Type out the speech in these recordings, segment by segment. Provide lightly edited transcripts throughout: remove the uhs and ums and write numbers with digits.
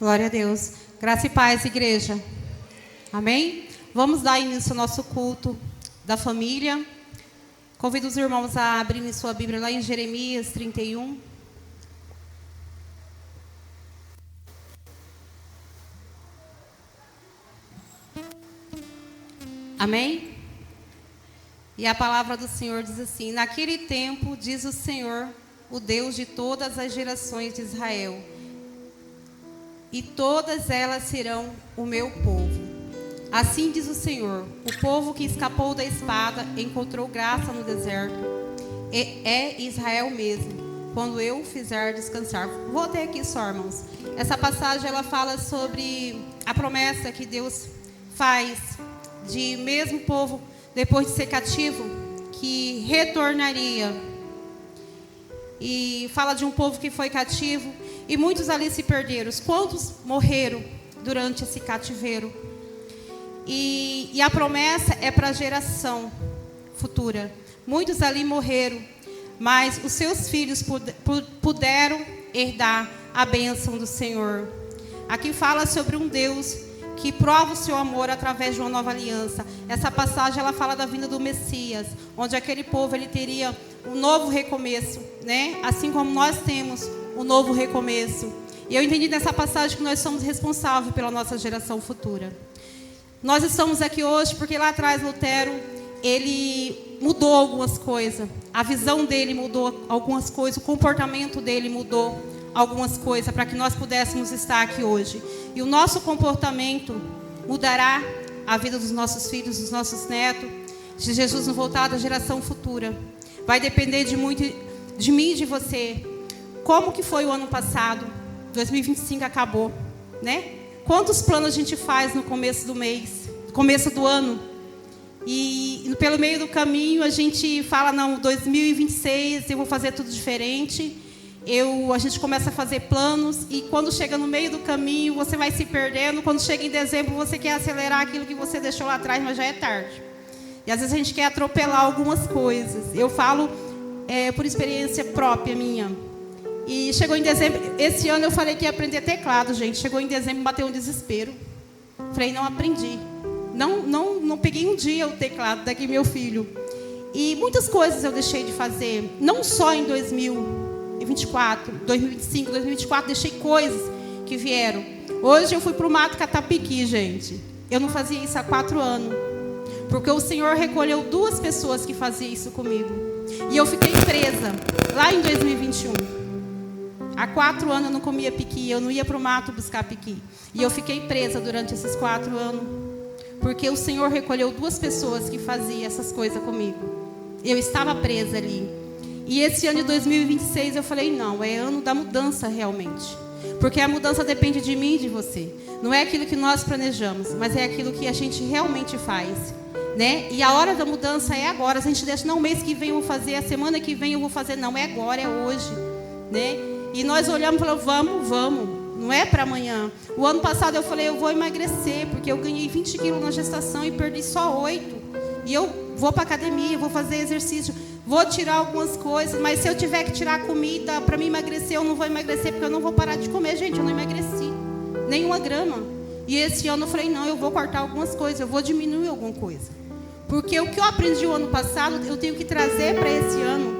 Glória a Deus. Graça e paz, igreja. Amém? Vamos dar início ao nosso culto da família. Convido os irmãos a abrirem sua Bíblia lá em Jeremias 31. Amém? E a palavra do Senhor diz assim: naquele tempo, diz o Senhor, o Deus de todas as gerações de Israel, e todas elas serão o meu povo. Assim diz o Senhor: o povo que escapou da espada encontrou graça no deserto. É Israel mesmo, quando eu o fizer descansar. Vou até aqui só, irmãos. Essa passagem ela fala sobre a promessa que Deus faz de mesmo povo, depois de ser cativo, que retornaria. E fala de um povo que foi cativo e muitos ali se perderam. Quantos morreram durante esse cativeiro? E a promessa é para a geração futura. Muitos ali morreram, mas os seus filhos puderam herdar a bênção do Senhor. Aqui fala sobre um Deus que prova o seu amor através de uma nova aliança. Essa passagem ela fala da vinda do Messias, onde aquele povo ele teria um novo recomeço, né? Assim como nós temos um novo recomeço. E eu entendi nessa passagem que nós somos responsáveis pela nossa geração futura. Nós estamos aqui hoje porque lá atrás Lutero, ele mudou algumas coisas. A visão dele mudou algumas coisas, o comportamento dele mudou algumas coisas para que nós pudéssemos estar aqui hoje. E o nosso comportamento mudará a vida dos nossos filhos, dos nossos netos, se Jesus não voltar da geração futura. Vai depender de muito de mim e de você. Como que foi o ano passado? 2025 acabou, né? Quantos planos a gente faz no começo do mês, no começo do ano? E pelo meio do caminho a gente fala, não, 2026 eu vou fazer tudo diferente. A gente começa a fazer planos e quando chega no meio do caminho você vai se perdendo. Quando chega em dezembro você quer acelerar aquilo que você deixou lá atrás, mas já é tarde. E às vezes a gente quer atropelar algumas coisas. Eu falo por experiência própria minha. E chegou em dezembro, esse ano eu falei que ia aprender teclado, gente. Chegou em dezembro, bateu um desespero. Falei, não aprendi. Não peguei um dia o teclado daqui meu filho. E muitas coisas eu deixei de fazer, não só em 2024, 2025, 2024, deixei coisas que vieram. Hoje eu fui para o mato catar piqui, gente. Eu não fazia isso há 4 anos. Porque o Senhor recolheu 2 pessoas que faziam isso comigo. E eu fiquei presa lá em 2021. Há 4 anos eu não comia piqui, eu não ia para o mato buscar piqui. E eu fiquei presa durante esses 4 anos. Porque o Senhor recolheu 2 pessoas que faziam essas coisas comigo. Eu estava presa ali. E esse ano de 2026 eu falei, não, é ano da mudança realmente. Porque a mudança depende de mim e de você. Não é aquilo que nós planejamos, mas é aquilo que a gente realmente faz, né? E a hora da mudança é agora. A gente deixa, não, mês que vem eu vou fazer, a semana que vem eu vou fazer. Não, é agora, é hoje, né? E nós olhamos e falamos, vamos, não é para amanhã. O ano passado eu falei, eu vou emagrecer, porque eu ganhei 20 quilos na gestação e perdi só 8. E eu vou para academia, vou fazer exercício, vou tirar algumas coisas, mas se eu tiver que tirar comida para me emagrecer, eu não vou emagrecer, porque eu não vou parar de comer. Gente, eu não emagreci nem 1 grama. E esse ano eu falei, não, eu vou cortar algumas coisas, eu vou diminuir alguma coisa. Porque o que eu aprendi o ano passado, eu tenho que trazer para esse ano,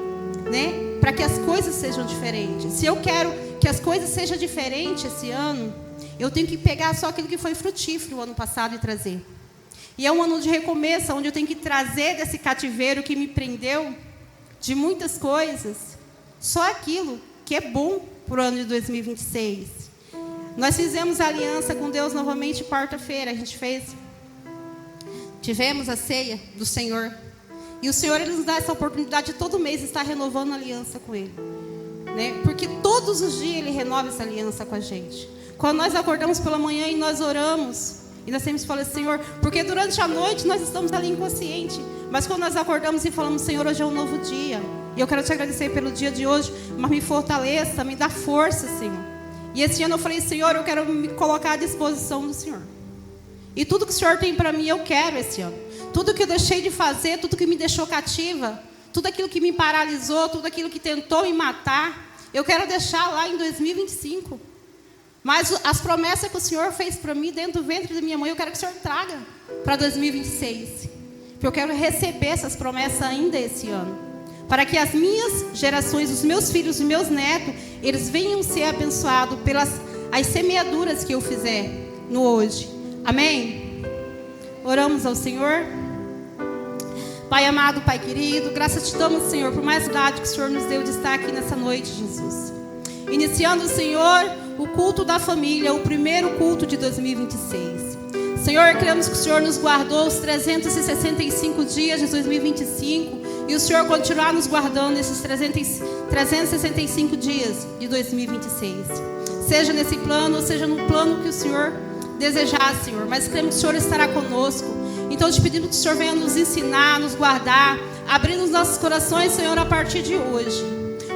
né? Para que as coisas sejam diferentes. Se eu quero que as coisas sejam diferentes esse ano, eu tenho que pegar só aquilo que foi frutífero o ano passado e trazer. E é um ano de recomeço, onde eu tenho que trazer desse cativeiro que me prendeu de muitas coisas, só aquilo que é bom para o ano de 2026. Nós fizemos aliança com Deus novamente quarta-feira. A gente tivemos a ceia do Senhor. E o Senhor ele nos dá essa oportunidade de todo mês estar renovando a aliança com Ele, né? Porque todos os dias Ele renova essa aliança com a gente. Quando nós acordamos pela manhã e nós oramos, e nós sempre falamos, Senhor, porque durante a noite nós estamos ali inconsciente, mas quando nós acordamos e falamos, Senhor, hoje é um novo dia, e eu quero te agradecer pelo dia de hoje, mas me fortaleça, me dá força, Senhor. E esse ano eu falei, Senhor, eu quero me colocar à disposição do Senhor. E tudo que o Senhor tem para mim, eu quero esse ano. Tudo que eu deixei de fazer, tudo que me deixou cativa, tudo aquilo que me paralisou, tudo aquilo que tentou me matar, eu quero deixar lá em 2025. Mas as promessas que o Senhor fez para mim dentro do ventre da minha mãe, eu quero que o Senhor traga para 2026. Porque eu quero receber essas promessas ainda esse ano. Para que as minhas gerações, os meus filhos e meus netos, eles venham ser abençoados pelas as semeaduras que eu fizer no hoje. Amém? Oramos ao Senhor. Pai amado, Pai querido, graças te damos, Senhor, por mais idade que o Senhor nos deu de estar aqui nessa noite, Jesus. Iniciando, Senhor, o culto da família, o primeiro culto de 2026. Senhor, cremos que o Senhor nos guardou os 365 dias de 2025 e o Senhor continuar nos guardando esses 365 dias de 2026. Seja nesse plano, ou seja no plano que o Senhor desejar, Senhor. Mas cremos que o Senhor estará conosco. Então, te pedimos que o Senhor venha nos ensinar, nos guardar, abrindo os nossos corações, Senhor, a partir de hoje.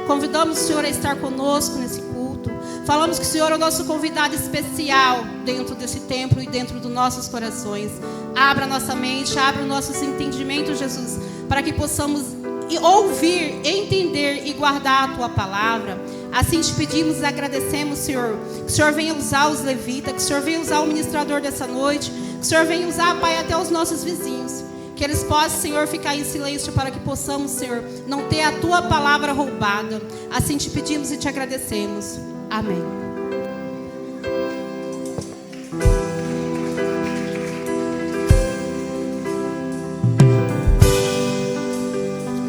Convidamos o Senhor a estar conosco nesse culto. Falamos que o Senhor é o nosso convidado especial dentro desse templo e dentro dos nossos corações. Abra nossa mente, abra os nossos entendimentos, Jesus, para que possamos ouvir, entender e guardar a Tua palavra. Assim te pedimos e agradecemos, Senhor, que o Senhor venha usar os levitas, que o Senhor venha usar o ministrador dessa noite, que o Senhor venha usar, Pai, até os nossos vizinhos. Que eles possam, Senhor, ficar em silêncio para que possamos, Senhor, não ter a Tua palavra roubada. Assim te pedimos e te agradecemos. Amém.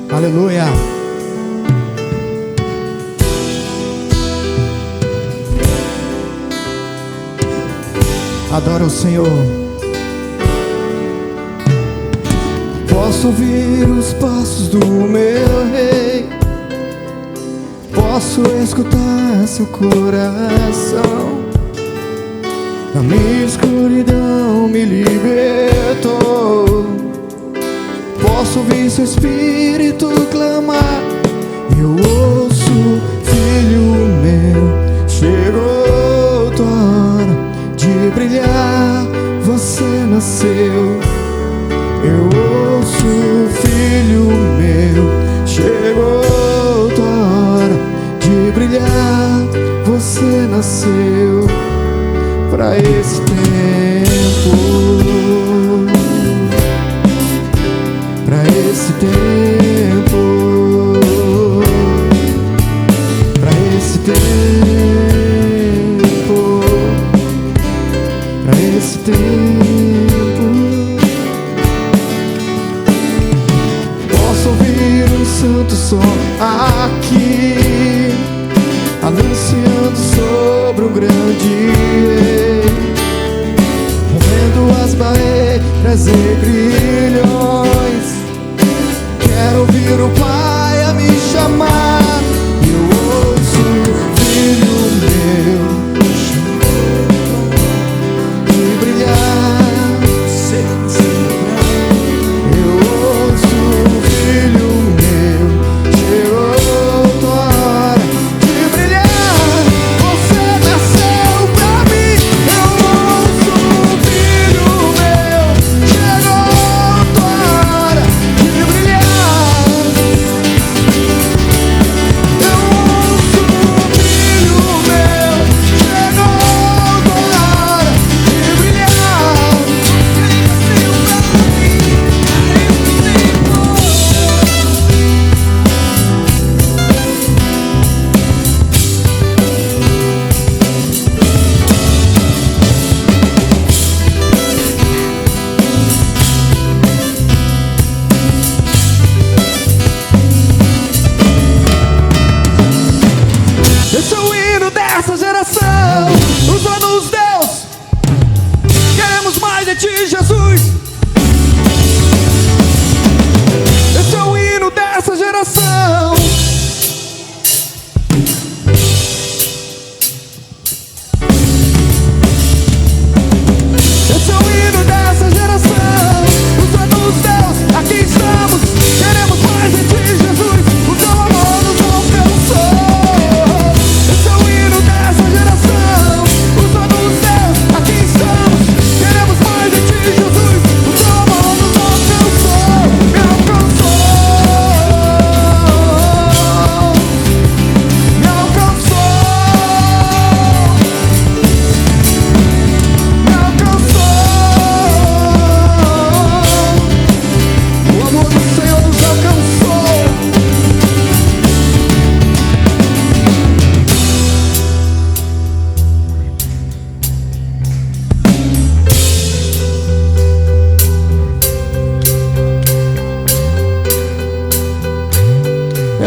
Aleluia. Adoro o Senhor. Posso ouvir os passos do meu rei, posso escutar seu coração. Na minha escuridão me libertou. Posso ouvir seu espírito clamar. Eu ouço, filho meu, chegou tua hora de brilhar, você nasceu. Eu ouço, filho meu, chegou tua hora de brilhar, você nasceu pra esse tempo, pra esse tempo, pra esse tempo, pra esse tempo. Posso ouvir um santo som aqui, anunciando sobre um grande rei, rompendo as barreiras e grilhões. Quero ouvir o Pai a me chamar. Eu ouço, filho meu, de brilhar. Eu ouço, filho meu, chegou tua hora de brilhar, você nasceu pra mim. Eu ouço, filho meu, chegou tua hora de brilhar.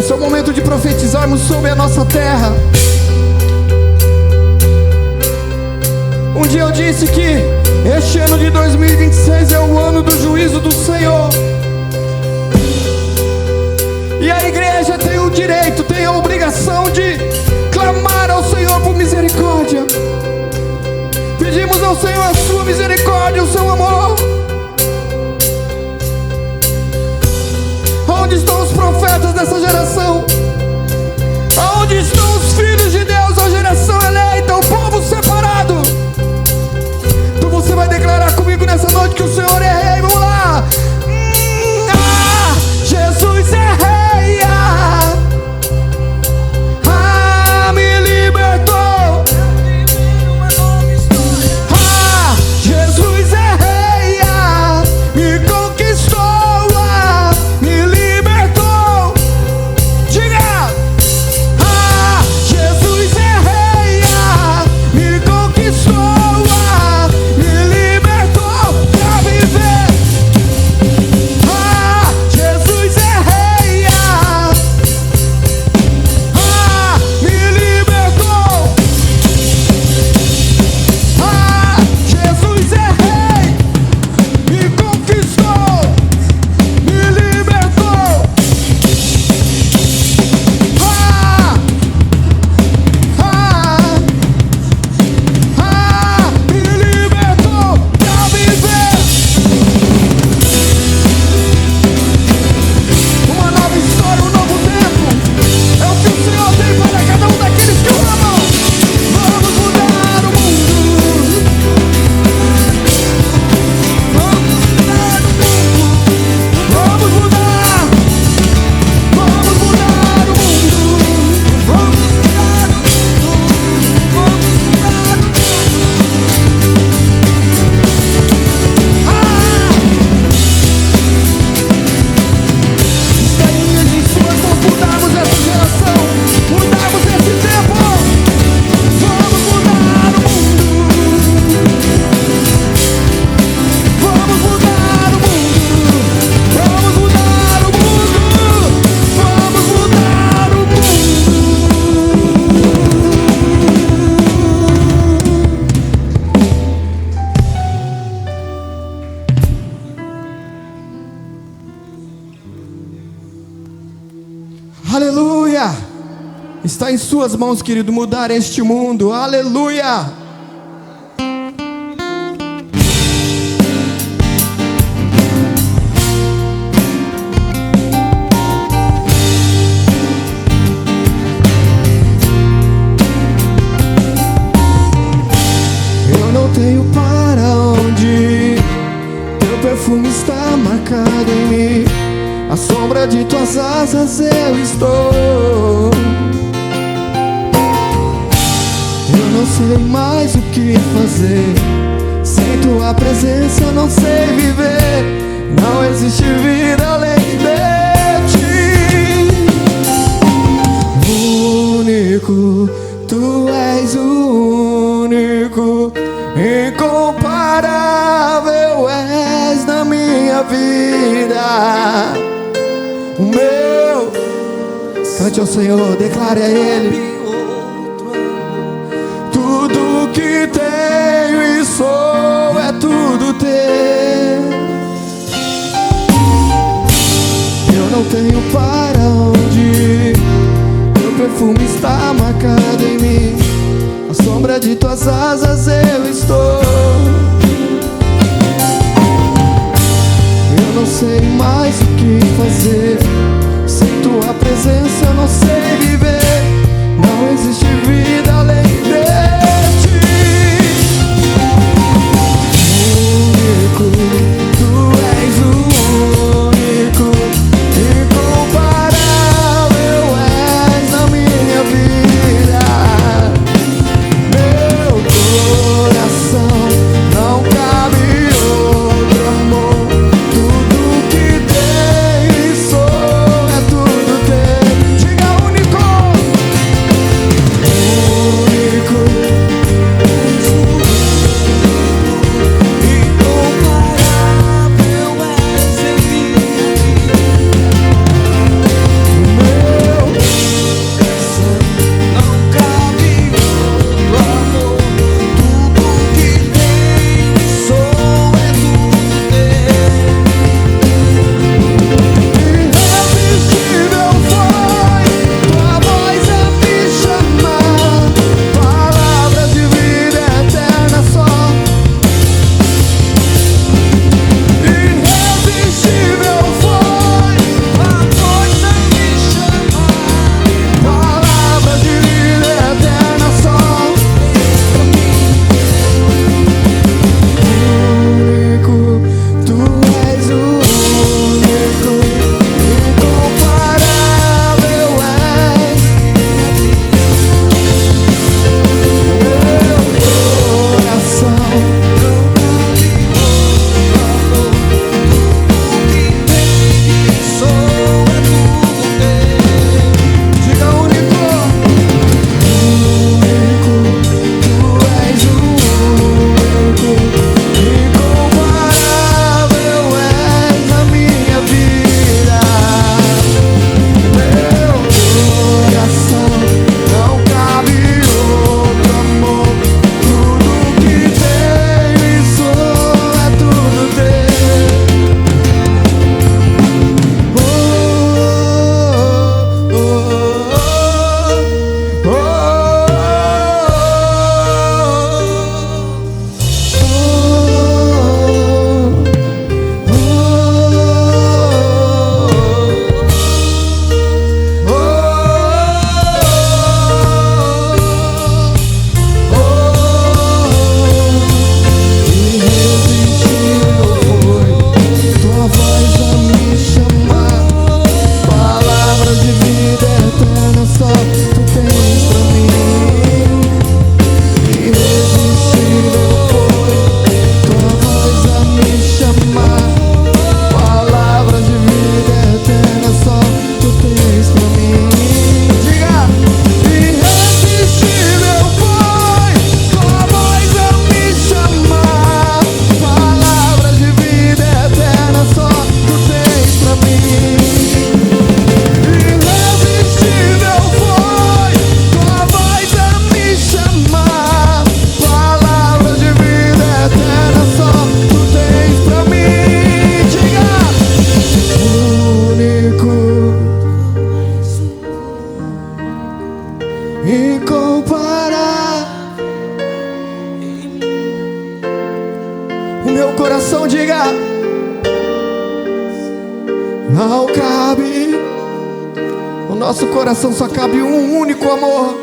Esse é o momento de profetizarmos sobre a nossa terra. Um dia eu disse que este ano de 2026 é o ano do juízo do Senhor. E a igreja tem o direito, tem a obrigação de clamar ao Senhor por misericórdia. Pedimos ao Senhor a sua misericórdia, o seu amor. Onde estão os profetas dessa geração? Aonde estão os filhos de Deus, a geração eleita, o povo separado? Então você vai declarar comigo nessa noite que o Senhor é rei. Vamos lá! Jesus é rei! Me libertou! Jesus é rei! Me conquistou! Me libertou! Diga! Jesus é rei! Me conquistou! Me libertou pra viver! Jesus é rei! Me libertou! Jesus é rei! Me conquistou! Me libertou! Me libertou pra viver! Uma nova história, um novo tempo. É o que o Senhor tem para cada um daqueles que o amam. Vamos mudar o mundo. Vamos mudar o mundo. Vamos mudar. Vamos mudar o mundo. Vamos mudar o mundo. Vamos mudar o mundo. Está em minhas e suas mãos mudarmos essa geração, mudarmos esse tempo. Vamos mudar o mundo. Vamos mudar o mundo. Vamos mudar o mundo. Vamos mudar o mundo. Aleluia! Está em suas mãos, querido, mudar este mundo. Aleluia! Eu não tenho para onde ir, teu perfume está marcado em mim. À sombra de tuas asas eu estou. Eu não sei mais o que fazer. Sem tua presença eu não sei viver. Não existe vida além de ti. Único, tu és o único. Incomparável és na minha vida. O meu. Cante ao Senhor, declare a Ele. Tudo que tenho e sou é tudo teu. Eu não tenho para onde ir, teu perfume está marcado em mim. À sombra de tuas asas eu estou. Eu não sei mais o que fazer. Sem tua presença eu não sei viver. Não existe vida além de ti. Único, tu és o único. Incomparável és na minha vida. Meu coração não cabe outro amor. Tudo que tenho e sou cabe, o nosso coração só cabe um único amor.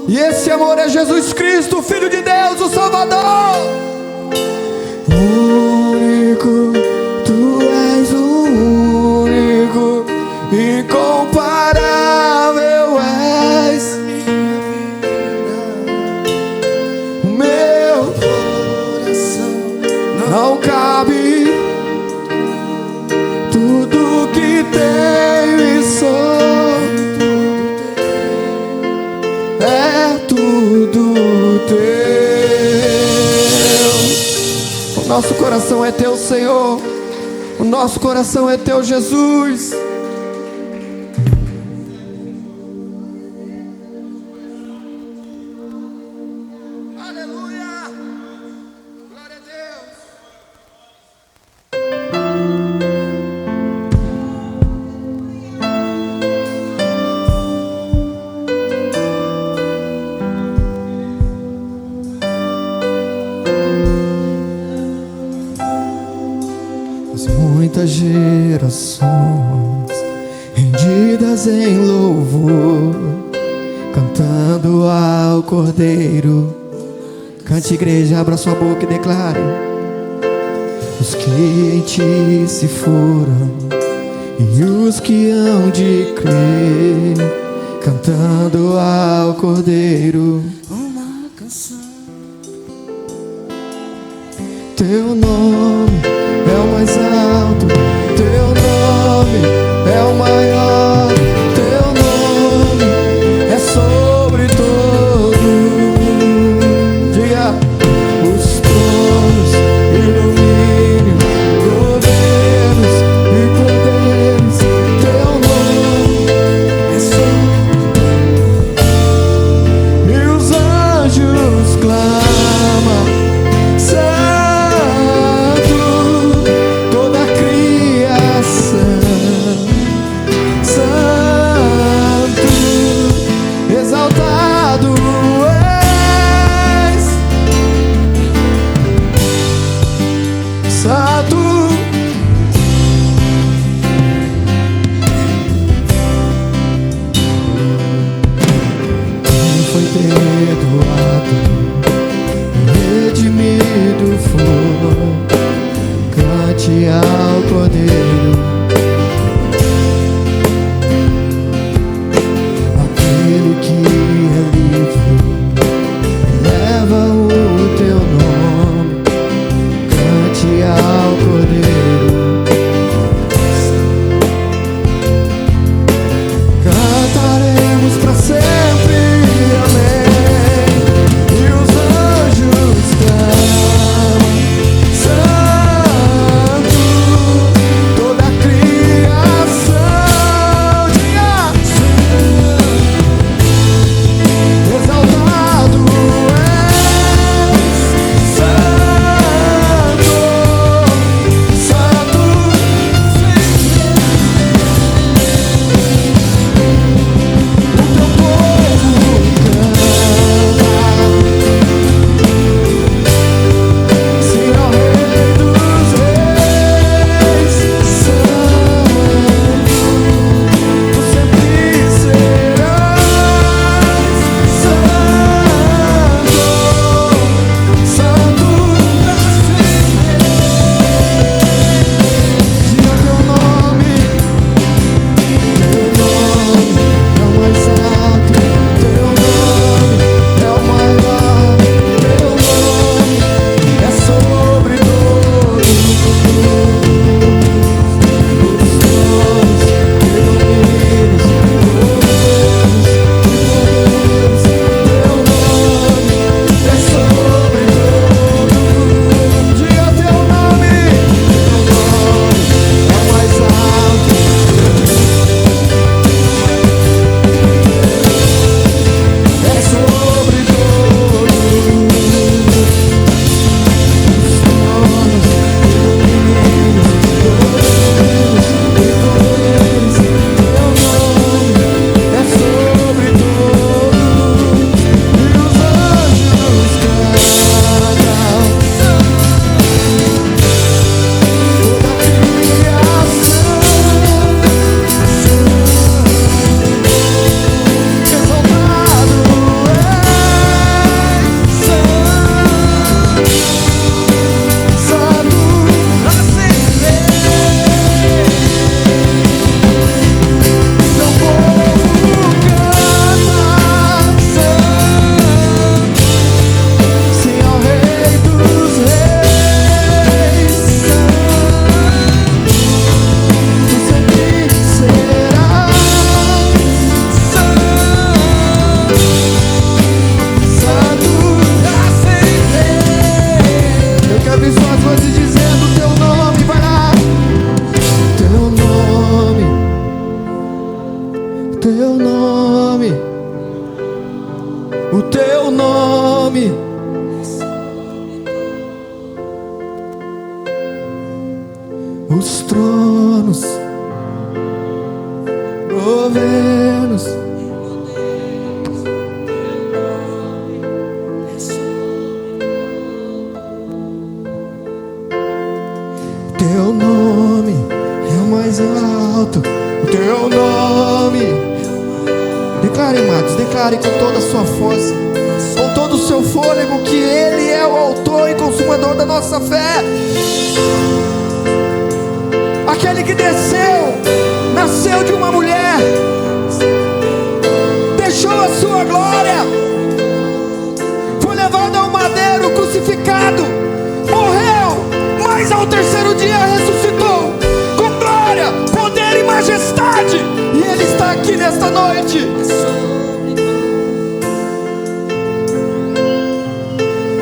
E esse amor é Jesus Cristo, Filho de Deus, o Salvador. Único, tu és o único, incomparável és. O meu coração não cabe tudo que tenho e sou, é tudo teu. O nosso coração é teu, Senhor. O nosso coração é teu, Jesus. Aleluia! Glória a Deus! Muitas gerações rendidas em louvor, cantando ao Cordeiro. Cante, igreja, abra sua boca e declare: os que em ti se foram e os que hão de crer, cantando ao Cordeiro uma canção. Teu nome é o mais alto, teu nome é o maior, teu nome é sobre todo. Diga: os tronos e domínio, governos e poderes, teu nome é sobre. E os anjos clamam: toda criatura teu nome, o teu nome. Os tronos, governos, teu nome é o mais alto, o teu nome. Declare, amados, declare com toda a sua força, com todo o seu fôlego, que Ele é o autor e consumador da nossa fé. Aquele que desceu, nasceu de uma mulher, deixou a sua glória, foi levado ao madeiro, crucificado, morreu, mas ao terceiro dia ressuscitou, com glória, poder e majestade. E Ele está aqui nesta noite.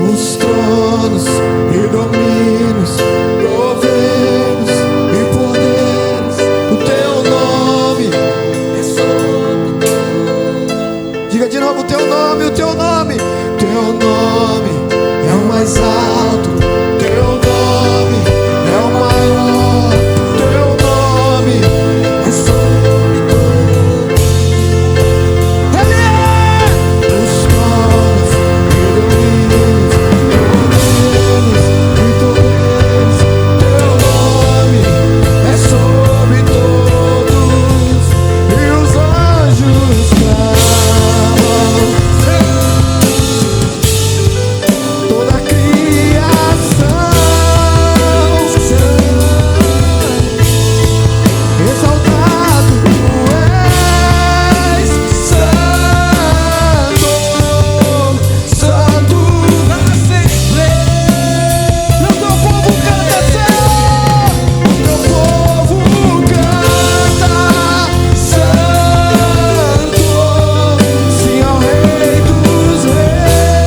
Os tronos e domínios, governos e poderes, o teu nome é sobre todos. Diga de novo: o teu nome, o teu nome. Teu nome é o mais alto, teu nome é o maior, teu nome é sobre todos. Ele é os tronos e domínios, governos e poderes, teu nome é sobre todos, e os anjos clamam, toda a criação exaltado és, santo, santo pra sempre. E o teu povo canta, Senhor, o teu povo canta, santo, sim ao Rei dos Reis,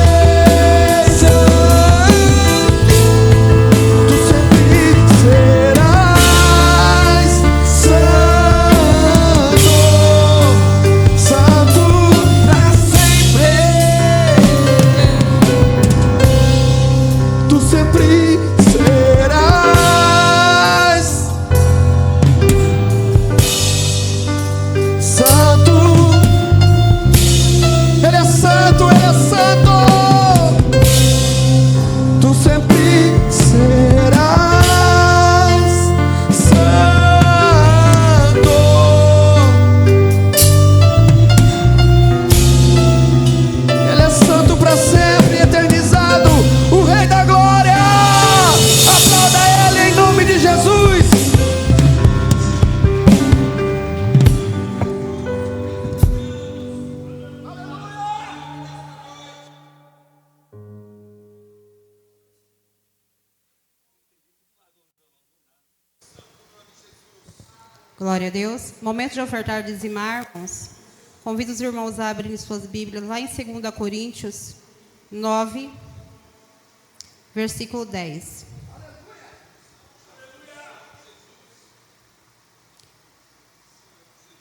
santo, tu sempre serás, santo, santo pra sempre, tu sempre serás, santo. Ele é santo, Ele é santo, tu sempre serás, santo. Ele é santo para sempre, eternizado, o Rei da Glória. Aplauda Ele em nome de Jesus. Glória a Deus. Momento de ofertar e dizimar, irmãos. Convido os irmãos a abrirem suas Bíblias lá em 2 Coríntios 9, versículo 10.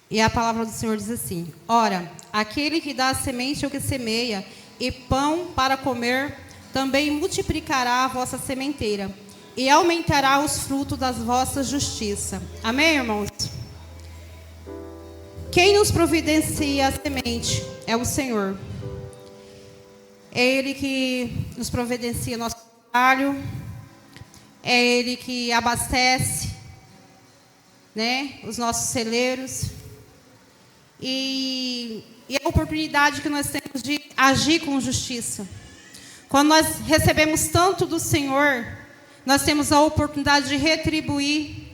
E a palavra do Senhor diz assim: ora, aquele que dá semente ao que semeia e pão para comer, também multiplicará a vossa sementeira e aumentará os frutos das vossas justiças. Amém, irmãos? Quem nos providencia a semente é o Senhor. É Ele que nos providencia nosso trabalho, é Ele que abastece, né, os nossos celeiros. E é a oportunidade que nós temos de agir com justiça. Quando nós recebemos tanto do Senhor, nós temos a oportunidade de retribuir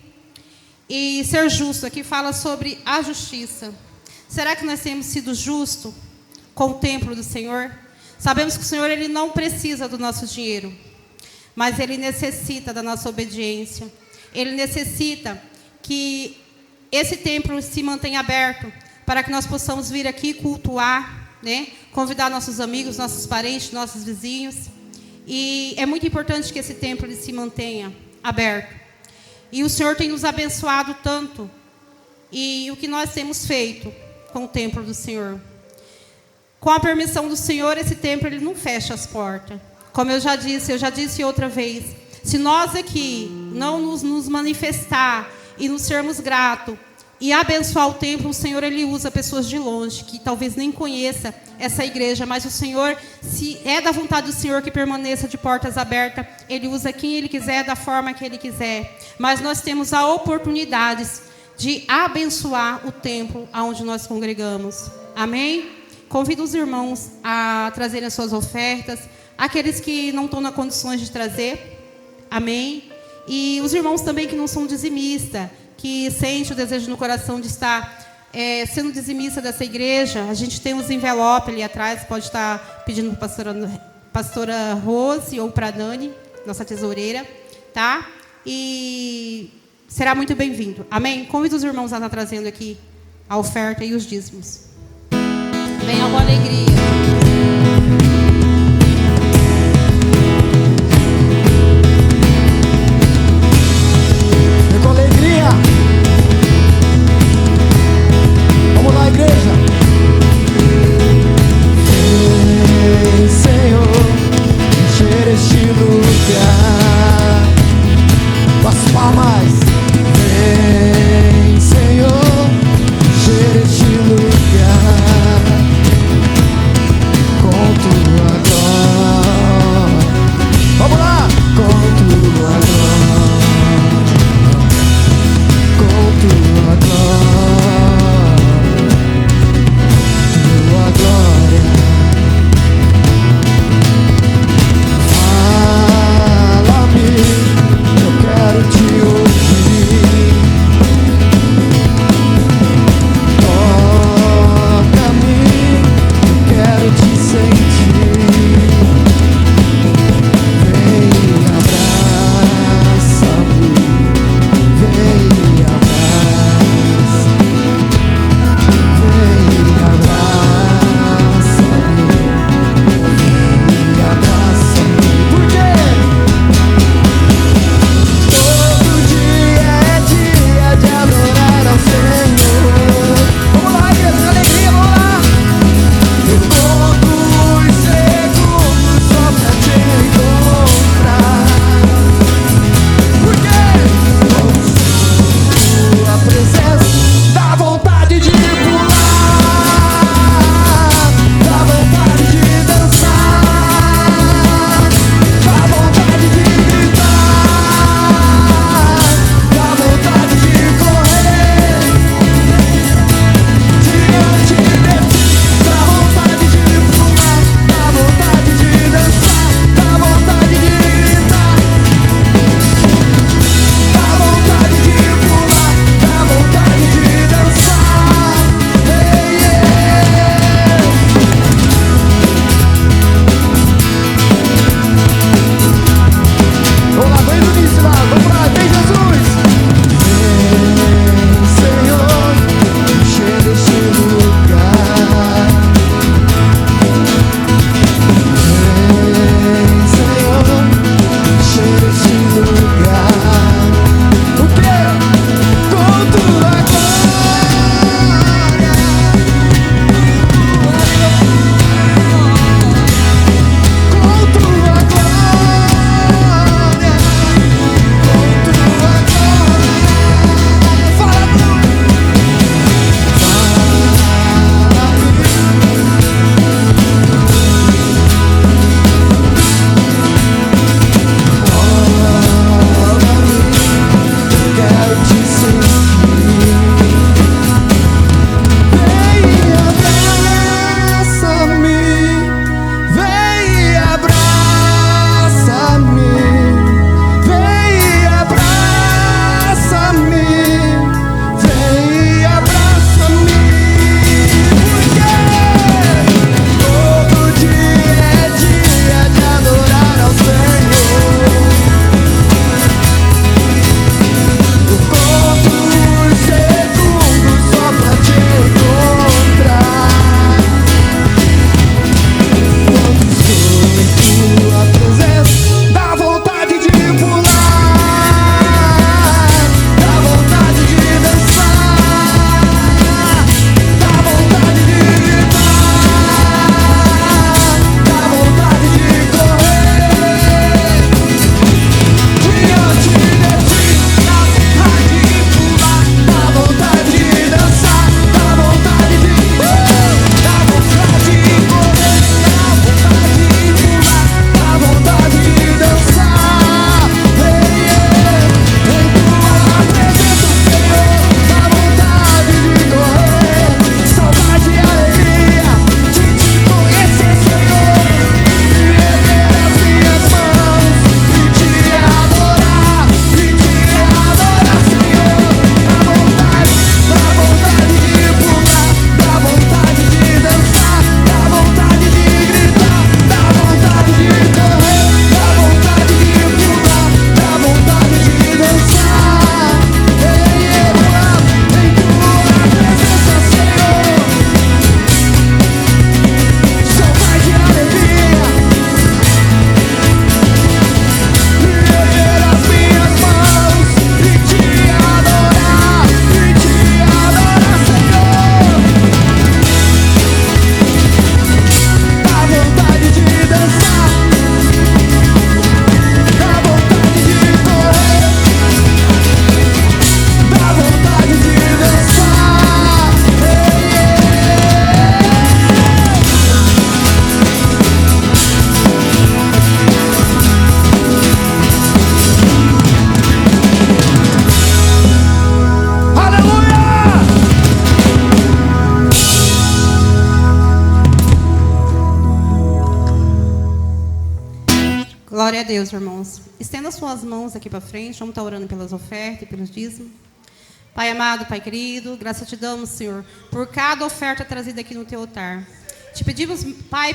e ser justo. Aqui fala sobre a justiça. Será que nós temos sido justos com o templo do Senhor? Sabemos que o Senhor, Ele não precisa do nosso dinheiro, mas Ele necessita da nossa obediência. Ele necessita que esse templo se mantenha aberto, para que nós possamos vir aqui cultuar, né? Convidar nossos amigos, nossos parentes, nossos vizinhos. E é muito importante que esse templo ele se mantenha aberto. E o Senhor tem nos abençoado tanto. E o que nós temos feito? com o templo do Senhor. Com a permissão do Senhor, esse templo ele não fecha as portas. Como eu já disse outra vez, se nós aqui não nos manifestar e nos sermos gratos e abençoar o templo, o Senhor ele usa pessoas de longe, que talvez nem conheça essa igreja, mas o Senhor, se é da vontade do Senhor que permaneça de portas abertas, Ele usa quem Ele quiser, da forma que Ele quiser. Mas nós temos a oportunidade de abençoar o templo onde nós congregamos. Amém? Convido os irmãos a trazerem as suas ofertas, aqueles que não estão nas condições de trazer. Amém? E os irmãos também que não são dizimistas, que sentem o desejo no coração de estar sendo dizimista dessa igreja, a gente tem uns envelopes ali atrás, pode estar pedindo para a pastora Rose ou para a Dani, nossa tesoureira, tá? E será muito bem-vindo. Amém? Convido os irmãos a estar trazendo aqui a oferta e os dízimos. Venha com alegria. Igreja, vem, Senhor, encher este lugar com as palmas. Vem, Senhor, encher este lugar com tua glória. Vamos lá, com tua glória, com tua glória. Te ouvir, Glória a Deus, irmãos. Estenda suas mãos aqui para frente. Vamos estar orando pelas ofertas e pelos dízimos. Pai amado, Pai querido, graça te damos, Senhor, por cada oferta trazida aqui no teu altar. Te pedimos, Pai,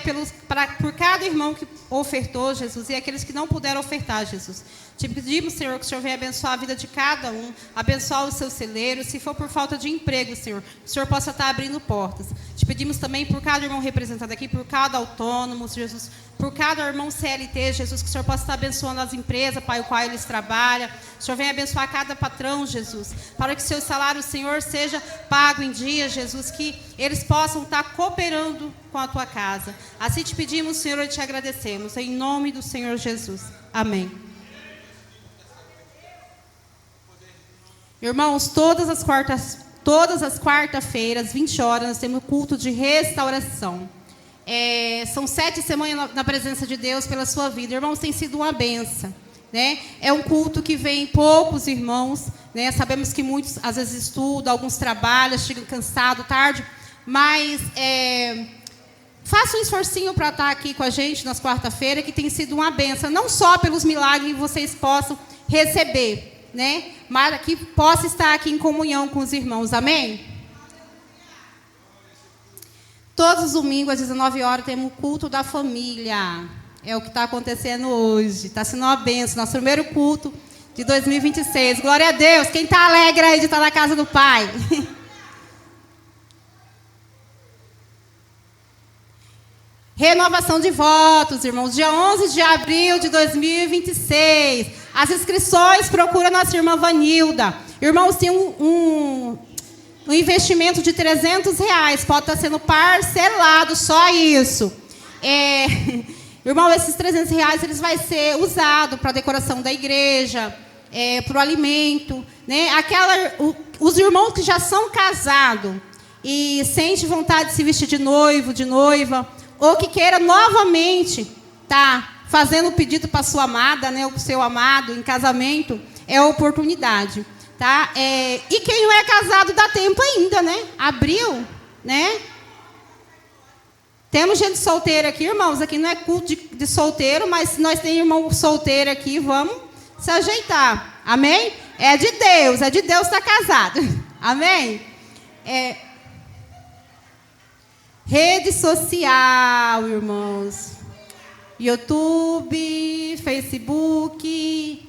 por cada irmão que ofertou, Jesus, e aqueles que não puderam ofertar, Jesus. Te pedimos, Senhor, que o Senhor venha abençoar a vida de cada um, abençoar os seus celeiros. Se for por falta de emprego, Senhor, o Senhor possa estar abrindo portas. Te pedimos também por cada irmão representado aqui, por cada autônomo, Jesus, por cada irmão CLT, Jesus, que o Senhor possa estar abençoando as empresas, Pai, o qual eles trabalham. O Senhor venha abençoar cada patrão, Jesus, para que seu salário, Senhor, seja pago em dia, Jesus, que eles possam estar cooperando com a tua casa. Assim te pedimos, Senhor, e te agradecemos. Em nome do Senhor Jesus. Amém. Irmãos, todas as quarta-feiras, 20 horas, nós temos culto de restauração. São 7 semanas na presença de Deus pela sua vida. Irmãos, tem sido uma benção, né? É um culto que vem poucos irmãos, né? Sabemos que muitos, às vezes, estudam, alguns trabalham, chegam cansados, tarde, mas faça um esforcinho para estar aqui com a gente nas quarta-feiras, que tem sido uma benção, não só pelos milagres que vocês possam receber, né? Mas que possa estar aqui em comunhão com os irmãos, amém? Todos os domingos, às 19 horas, temos o culto da família. É o que está acontecendo hoje. Está sendo uma benção. Nosso primeiro culto de 2026. Glória a Deus. Quem está alegre aí de estar na casa do Pai? Renovação de votos, irmãos. Dia 11 de abril de 2026. As inscrições, procura nossa irmã Vanilda. Irmãos, tem um investimento de R$300. Pode estar sendo parcelado, só isso. Irmão, esses R$300 eles vai ser usado para a decoração da igreja, para o alimento, né? Os irmãos que já são casados e sentem vontade de se vestir de noivo, de noiva, ou que queira novamente fazendo o pedido para a sua amada, né, ou para o seu amado em casamento, é a oportunidade. Tá? E quem não é casado dá tempo ainda, né? Abril, né? Temos gente solteira aqui, irmãos. Aqui não é culto de solteiro, mas se nós temos irmão solteiro aqui, vamos se ajeitar. Amém? É de Deus estar casado. Amém? Rede social, irmãos. YouTube, Facebook.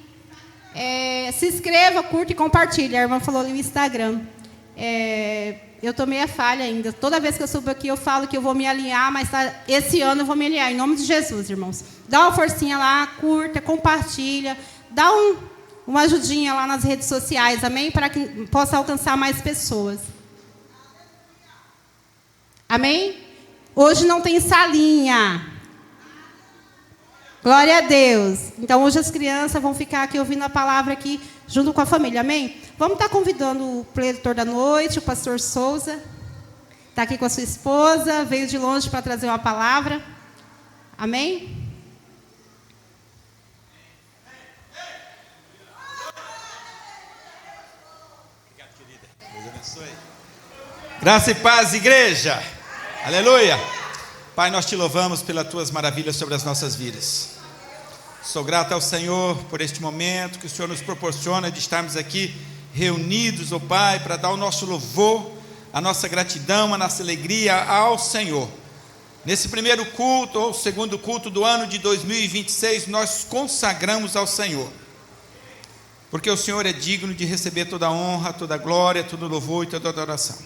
Se inscreva, curta e compartilhe. A irmã falou no Instagram. Eu estou meio falha ainda. Toda vez que eu subo aqui, eu falo que eu vou me alinhar, mas esse ano eu vou me alinhar, em nome de Jesus, irmãos. Dá uma forcinha lá, curta, compartilha. Dá uma ajudinha lá nas redes sociais, amém? Para que possa alcançar mais pessoas. Amém? Hoje não tem salinha. Glória a Deus. Então, hoje as crianças vão ficar aqui ouvindo a palavra aqui, junto com a família, amém? Vamos estar convidando o preletor da noite, o pastor Souza. Está aqui com a sua esposa, veio de longe para trazer uma palavra. Amém? Obrigado, querida. Deus abençoe. Graça e paz, igreja. Aleluia. Pai, nós te louvamos pelas tuas maravilhas sobre as nossas vidas. Sou grato ao Senhor por este momento que o Senhor nos proporciona de estarmos aqui reunidos, ó Pai, para dar o nosso louvor, a nossa gratidão, a nossa alegria ao Senhor. Nesse primeiro culto, ou segundo culto do ano de 2026, nós consagramos ao Senhor, porque o Senhor é digno de receber toda a honra, toda a glória, todo o louvor e toda a adoração.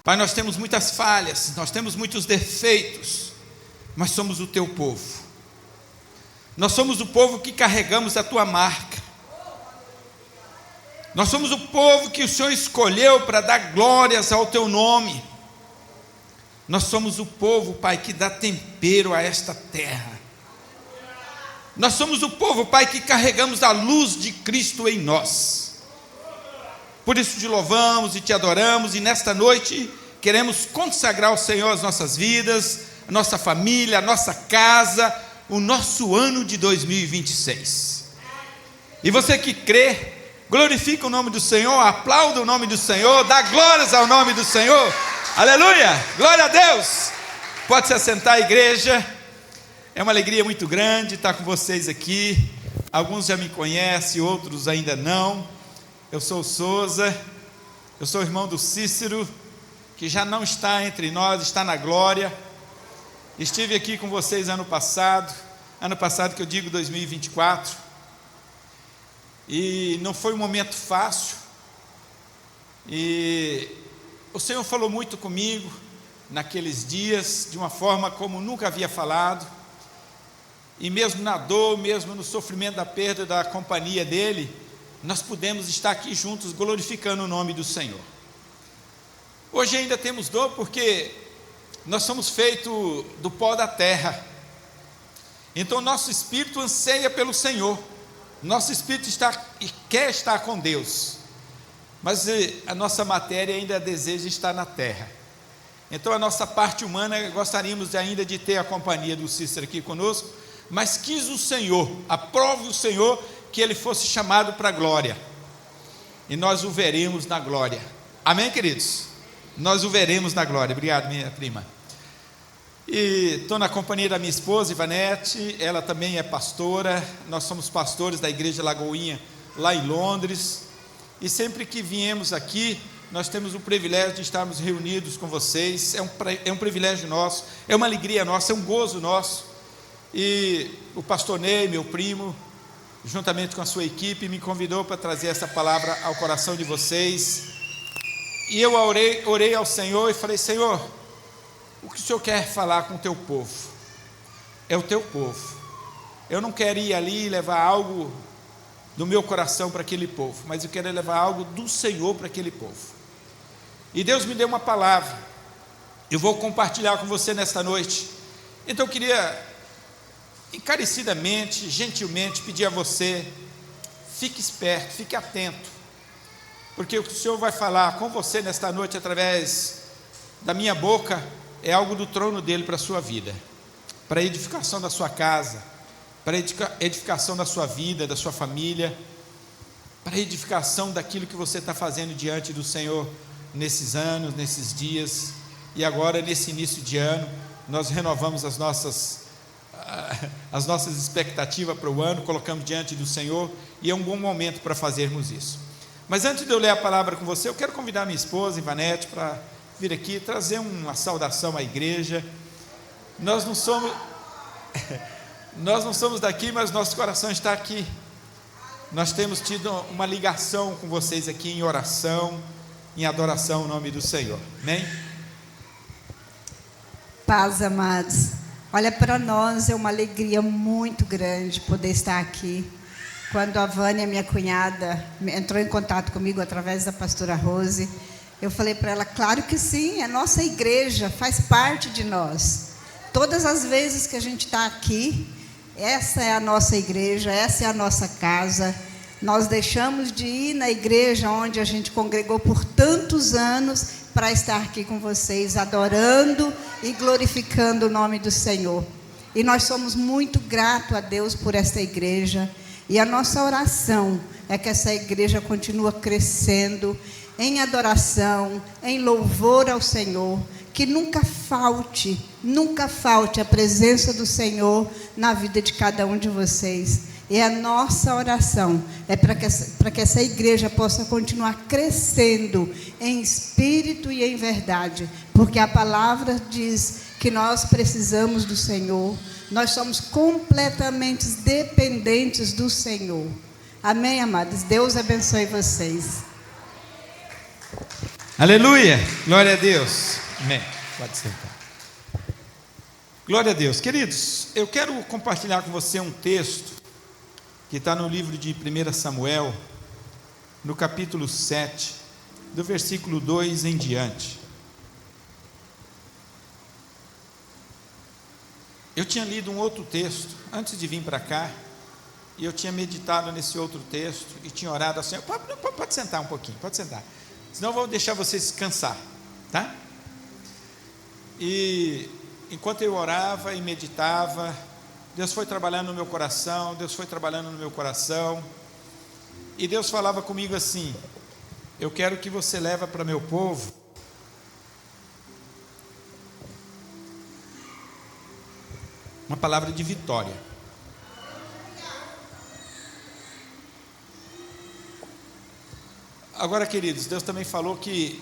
Pai, nós temos muitas falhas, nós temos muitos defeitos, mas somos o teu povo. Nós somos o povo que carregamos a tua marca. Nós somos o povo que o Senhor escolheu para dar glórias ao teu nome. Nós somos o povo, Pai, que dá tempero a esta terra. Nós somos o povo, Pai, que carregamos a luz de Cristo em nós. Por isso te louvamos e te adoramos, e nesta noite queremos consagrar ao Senhor as nossas vidas, a nossa família, a nossa casa, o nosso ano de 2026. E você que crê, glorifica o nome do Senhor, aplauda o nome do Senhor, dá glórias ao nome do Senhor. Aleluia, glória a Deus. Pode se assentar, igreja. É uma alegria muito grande estar com vocês aqui. Alguns já me conhecem, outros ainda não. Eu sou o Souza, eu sou irmão do Cícero, que já não está entre nós, está na glória. Estive aqui com vocês ano passado que eu digo 2024, e não foi um momento fácil, e o Senhor falou muito comigo naqueles dias, de uma forma como nunca havia falado, e mesmo na dor, mesmo no sofrimento da perda da companhia dele, nós pudemos estar aqui juntos glorificando o nome do Senhor. Hoje ainda temos dor porque nós somos feitos do pó da terra, então nosso espírito anseia pelo Senhor, nosso espírito quer estar com Deus, mas a nossa matéria ainda deseja estar na terra. Então a nossa parte humana, gostaríamos ainda de ter a companhia do Cícero aqui conosco, mas quis o Senhor, aprove o Senhor que ele fosse chamado para a glória, e nós o veremos na glória. Amém, queridos? Nós o veremos na glória. Obrigado, minha prima. E estou na companhia da minha esposa, Ivanete, ela também é pastora, nós somos pastores da Igreja Lagoinha, lá em Londres, e sempre que viemos aqui, nós temos o privilégio de estarmos reunidos com vocês, é um privilégio nosso, é uma alegria nossa, é um gozo nosso, e o pastor Ney, meu primo, juntamente com a sua equipe, me convidou para trazer essa palavra ao coração de vocês, e eu orei ao Senhor e falei: Senhor, o que o Senhor quer falar com o teu povo? É o teu povo. Eu não quero ir ali e levar algo do meu coração para aquele povo, mas eu quero levar algo do Senhor para aquele povo. E Deus me deu uma palavra, eu vou compartilhar com você nesta noite. Então eu queria encarecidamente, gentilmente pedir a você: fique esperto, fique atento, porque o que o Senhor vai falar com você nesta noite através da minha boca é algo do trono dele para a sua vida, para a edificação da sua casa, para a edificação da sua vida, da sua família, para a edificação daquilo que você está fazendo diante do Senhor nesses anos, nesses dias. E agora, nesse início de ano, nós renovamos as nossas expectativas para o ano, colocamos diante do Senhor, e é um bom momento para fazermos isso. Mas antes de eu ler a palavra com você, eu quero convidar minha esposa, Ivanete, para vir aqui trazer uma saudação à igreja. Nós não somos daqui, mas nosso coração está aqui. Nós temos tido uma ligação com vocês aqui em oração, em adoração ao nome do Senhor. Amém? Paz, amados. Olha, para nós é uma alegria muito grande poder estar aqui. Quando a Vânia, minha cunhada, entrou em contato comigo através da pastora Rose, eu falei para ela: claro que sim, a nossa igreja faz parte de nós. Todas as vezes que a gente está aqui, essa é a nossa igreja, essa é a nossa casa. Nós deixamos de ir na igreja onde a gente congregou por tantos anos para estar aqui com vocês, adorando e glorificando o nome do Senhor. E nós somos muito gratos a Deus por esta igreja. E a nossa oração é que essa igreja continue crescendo em adoração, em louvor ao Senhor, que nunca falte a presença do Senhor na vida de cada um de vocês. E a nossa oração é para que essa igreja possa continuar crescendo em espírito e em verdade, porque a palavra diz que nós precisamos do Senhor, nós somos completamente dependentes do Senhor. Amém, amados? Deus abençoe vocês. Aleluia, glória a Deus. Amém. Pode sentar. Glória a Deus. Queridos, eu quero compartilhar com você um texto que está no livro de 1 Samuel, no capítulo 7, do versículo 2 em diante. Eu tinha lido um outro texto antes de vir para cá, e eu tinha meditado nesse outro texto e tinha orado assim. Pode sentar um pouquinho, pode sentar, senão eu vou deixar vocês cansar, tá? E enquanto eu orava e meditava, Deus foi trabalhando no meu coração, e Deus falava comigo assim: eu quero que você leve para meu povo uma palavra de vitória. Agora, queridos, Deus também falou que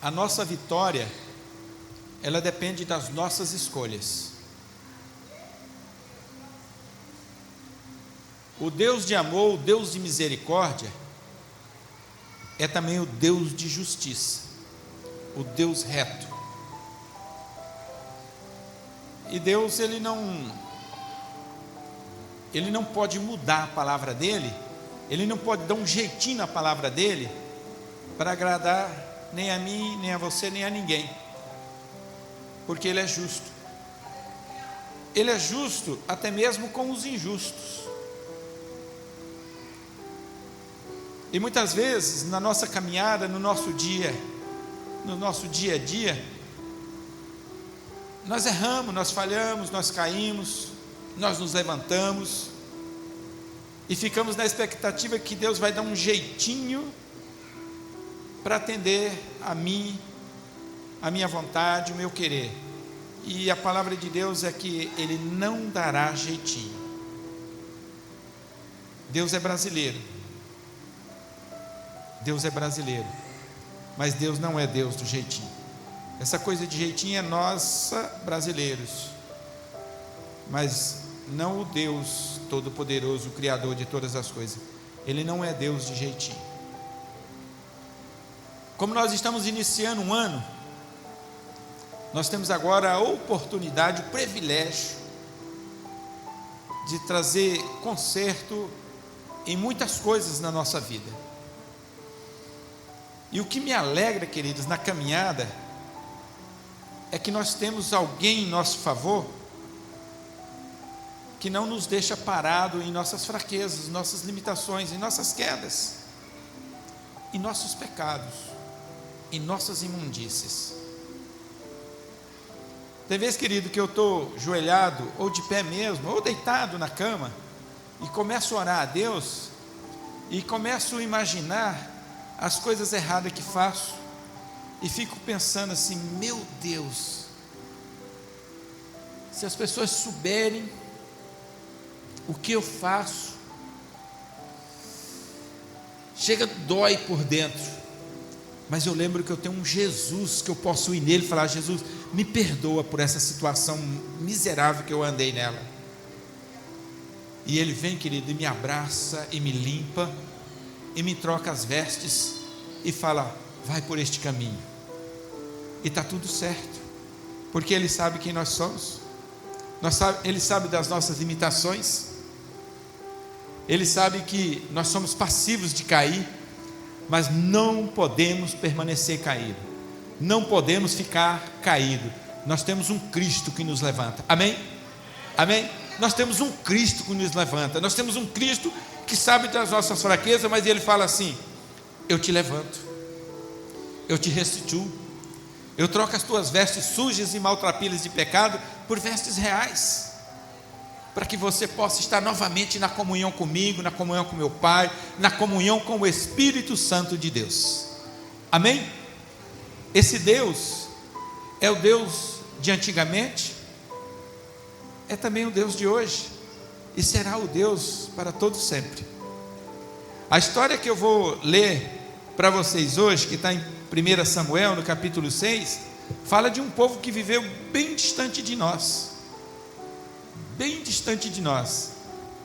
a nossa vitória, ela depende das nossas escolhas. O Deus de amor, o Deus de misericórdia, é também o Deus de justiça, o Deus reto. E Deus, Ele não pode mudar a palavra dEle, Ele não pode dar um jeitinho na palavra dEle, para agradar nem a mim, nem a você, nem a ninguém, porque Ele é justo. Ele é justo até mesmo com os injustos. E muitas vezes, na nossa caminhada, no nosso dia a dia, nós erramos, nós falhamos, nós caímos, nós nos levantamos, e ficamos na expectativa que Deus vai dar um jeitinho para atender a mim, a minha vontade, o meu querer. E a palavra de Deus é que Ele não dará jeitinho. Deus é brasileiro. Deus é brasileiro, mas Deus não é Deus do jeitinho. Essa coisa de jeitinho é nossa, brasileiros, mas não o Deus Todo-Poderoso, o Criador de todas as coisas. Ele não é Deus de jeitinho. Como nós estamos iniciando um ano, nós temos agora a oportunidade, o privilégio de trazer conserto em muitas coisas na nossa vida. E o que me alegra, queridos, na caminhada, é que nós temos alguém em nosso favor, que não nos deixa parado em nossas fraquezas, nossas limitações, em nossas quedas, em nossos pecados, em nossas imundícies. Tem vezes, querido, que eu estou joelhado, ou de pé mesmo, ou deitado na cama, e começo a orar a Deus, e começo a imaginar as coisas erradas que faço, e fico pensando assim: meu Deus, se as pessoas souberem o que eu faço, chega, dói por dentro, mas eu lembro que eu tenho um Jesus, que eu posso ir nele e falar: Jesus, me perdoa por essa situação miserável que eu andei nela. E Ele vem, querido, e me abraça, e me limpa, e me troca as vestes, e fala: vai por este caminho, e está tudo certo, porque Ele sabe quem nós somos, Ele sabe das nossas limitações, Ele sabe que nós somos passivos de cair, mas não podemos permanecer caído, não podemos ficar caído. Nós temos um Cristo que nos levanta, amém? Amém? Nós temos um Cristo que nos levanta, nós temos um Cristo que sabe das nossas fraquezas, mas Ele fala assim: eu te levanto, eu te restituo, eu troco as tuas vestes sujas e maltrapilhas de pecado por vestes reais, para que você possa estar novamente na comunhão comigo, na comunhão com meu Pai, na comunhão com o Espírito Santo de Deus, amém? Esse Deus é o Deus de antigamente, é também o Deus de hoje, e será o Deus para todo sempre. A história que eu vou ler para vocês hoje, que está em 1 Samuel, no capítulo 6, fala de um povo que viveu bem distante de nós,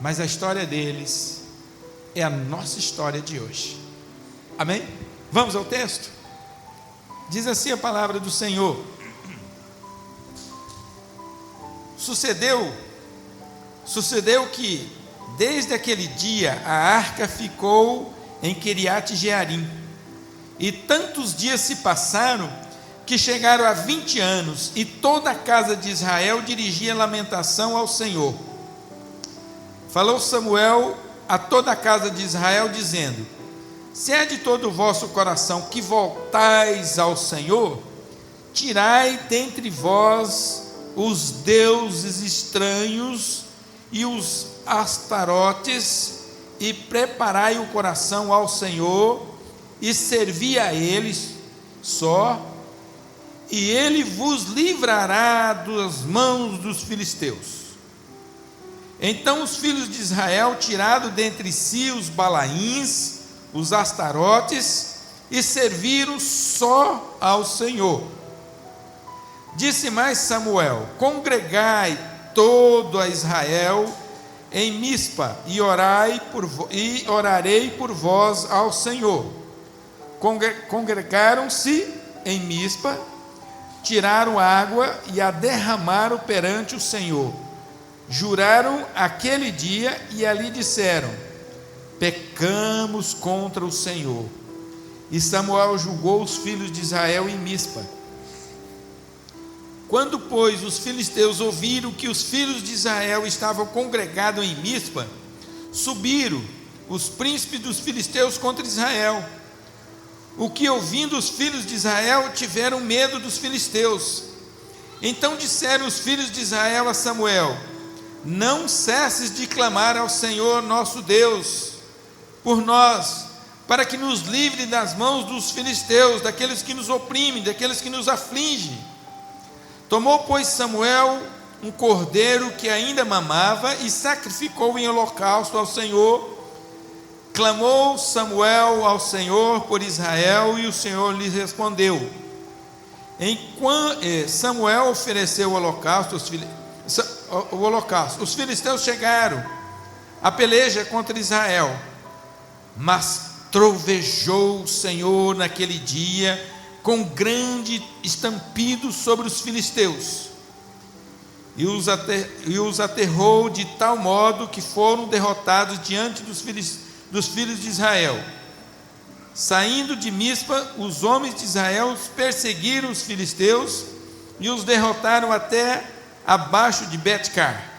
mas a história deles é a nossa história de hoje, amém? Vamos ao texto? Diz assim a palavra do Senhor: Sucedeu que, desde aquele dia, a arca ficou em Quiriate Jearim, e tantos dias se passaram, que chegaram a 20 anos, e toda a casa de Israel dirigia lamentação ao Senhor. Falou Samuel a toda a casa de Israel, dizendo: se é de todo o vosso coração que voltais ao Senhor, tirai dentre vós os deuses estranhos e os astarotes, e preparai o coração ao Senhor, e servi a eles só, e ele vos livrará das mãos dos filisteus. Então os filhos de Israel tiraram dentre si os Balaíns, os Astarotes, e serviram só ao Senhor. Disse mais Samuel: congregai todo a Israel em Mispa, e orarei por vós ao Senhor. Congregaram-se em Mispa, tiraram água e a derramaram perante o Senhor. Juraram aquele dia e ali disseram: pecamos contra o Senhor. E Samuel julgou os filhos de Israel em Mispa. Quando, pois, os filisteus ouviram que os filhos de Israel estavam congregados em Mispa, subiram os príncipes dos filisteus contra Israel. O que, ouvindo os filhos de Israel, tiveram medo dos filisteus. Então disseram os filhos de Israel a Samuel: não cesses de clamar ao Senhor nosso Deus por nós, para que nos livre das mãos dos filisteus, daqueles que nos oprimem, daqueles que nos afligem. Tomou, pois, Samuel um cordeiro que ainda mamava e sacrificou em holocausto ao Senhor. Clamou Samuel ao Senhor por Israel, e o Senhor lhe respondeu. Enquanto Samuel ofereceu o holocausto, os filisteus chegaram a peleja contra Israel, mas trovejou o Senhor naquele dia com grande estampido sobre os filisteus, e os aterrou de tal modo que foram derrotados diante dos filhos de Israel. Saindo de Mispa, os homens de Israel perseguiram os filisteus e os derrotaram até abaixo de Bet-car.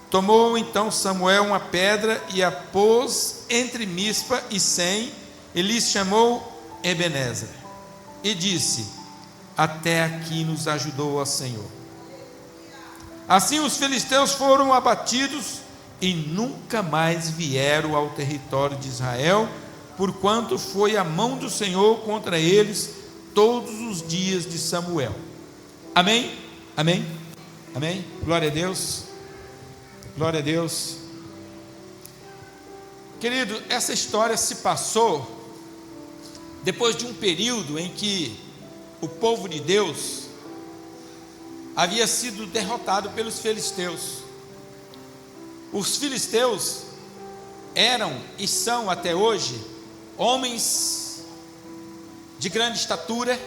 Tomou então Samuel uma pedra e a pôs entre Mispa e Sem, e lhes chamou Ebenezer, e disse: até aqui nos ajudou o Senhor. Assim os filisteus foram abatidos e nunca mais vieram ao território de Israel, porquanto foi a mão do Senhor contra eles todos os dias de Samuel. Amém? Amém? Amém? Glória a Deus. Glória a Deus. Querido, essa história se passou depois de um período em que o povo de Deus havia sido derrotado pelos filisteus. Os filisteus eram e são até hoje homens de grande estatura,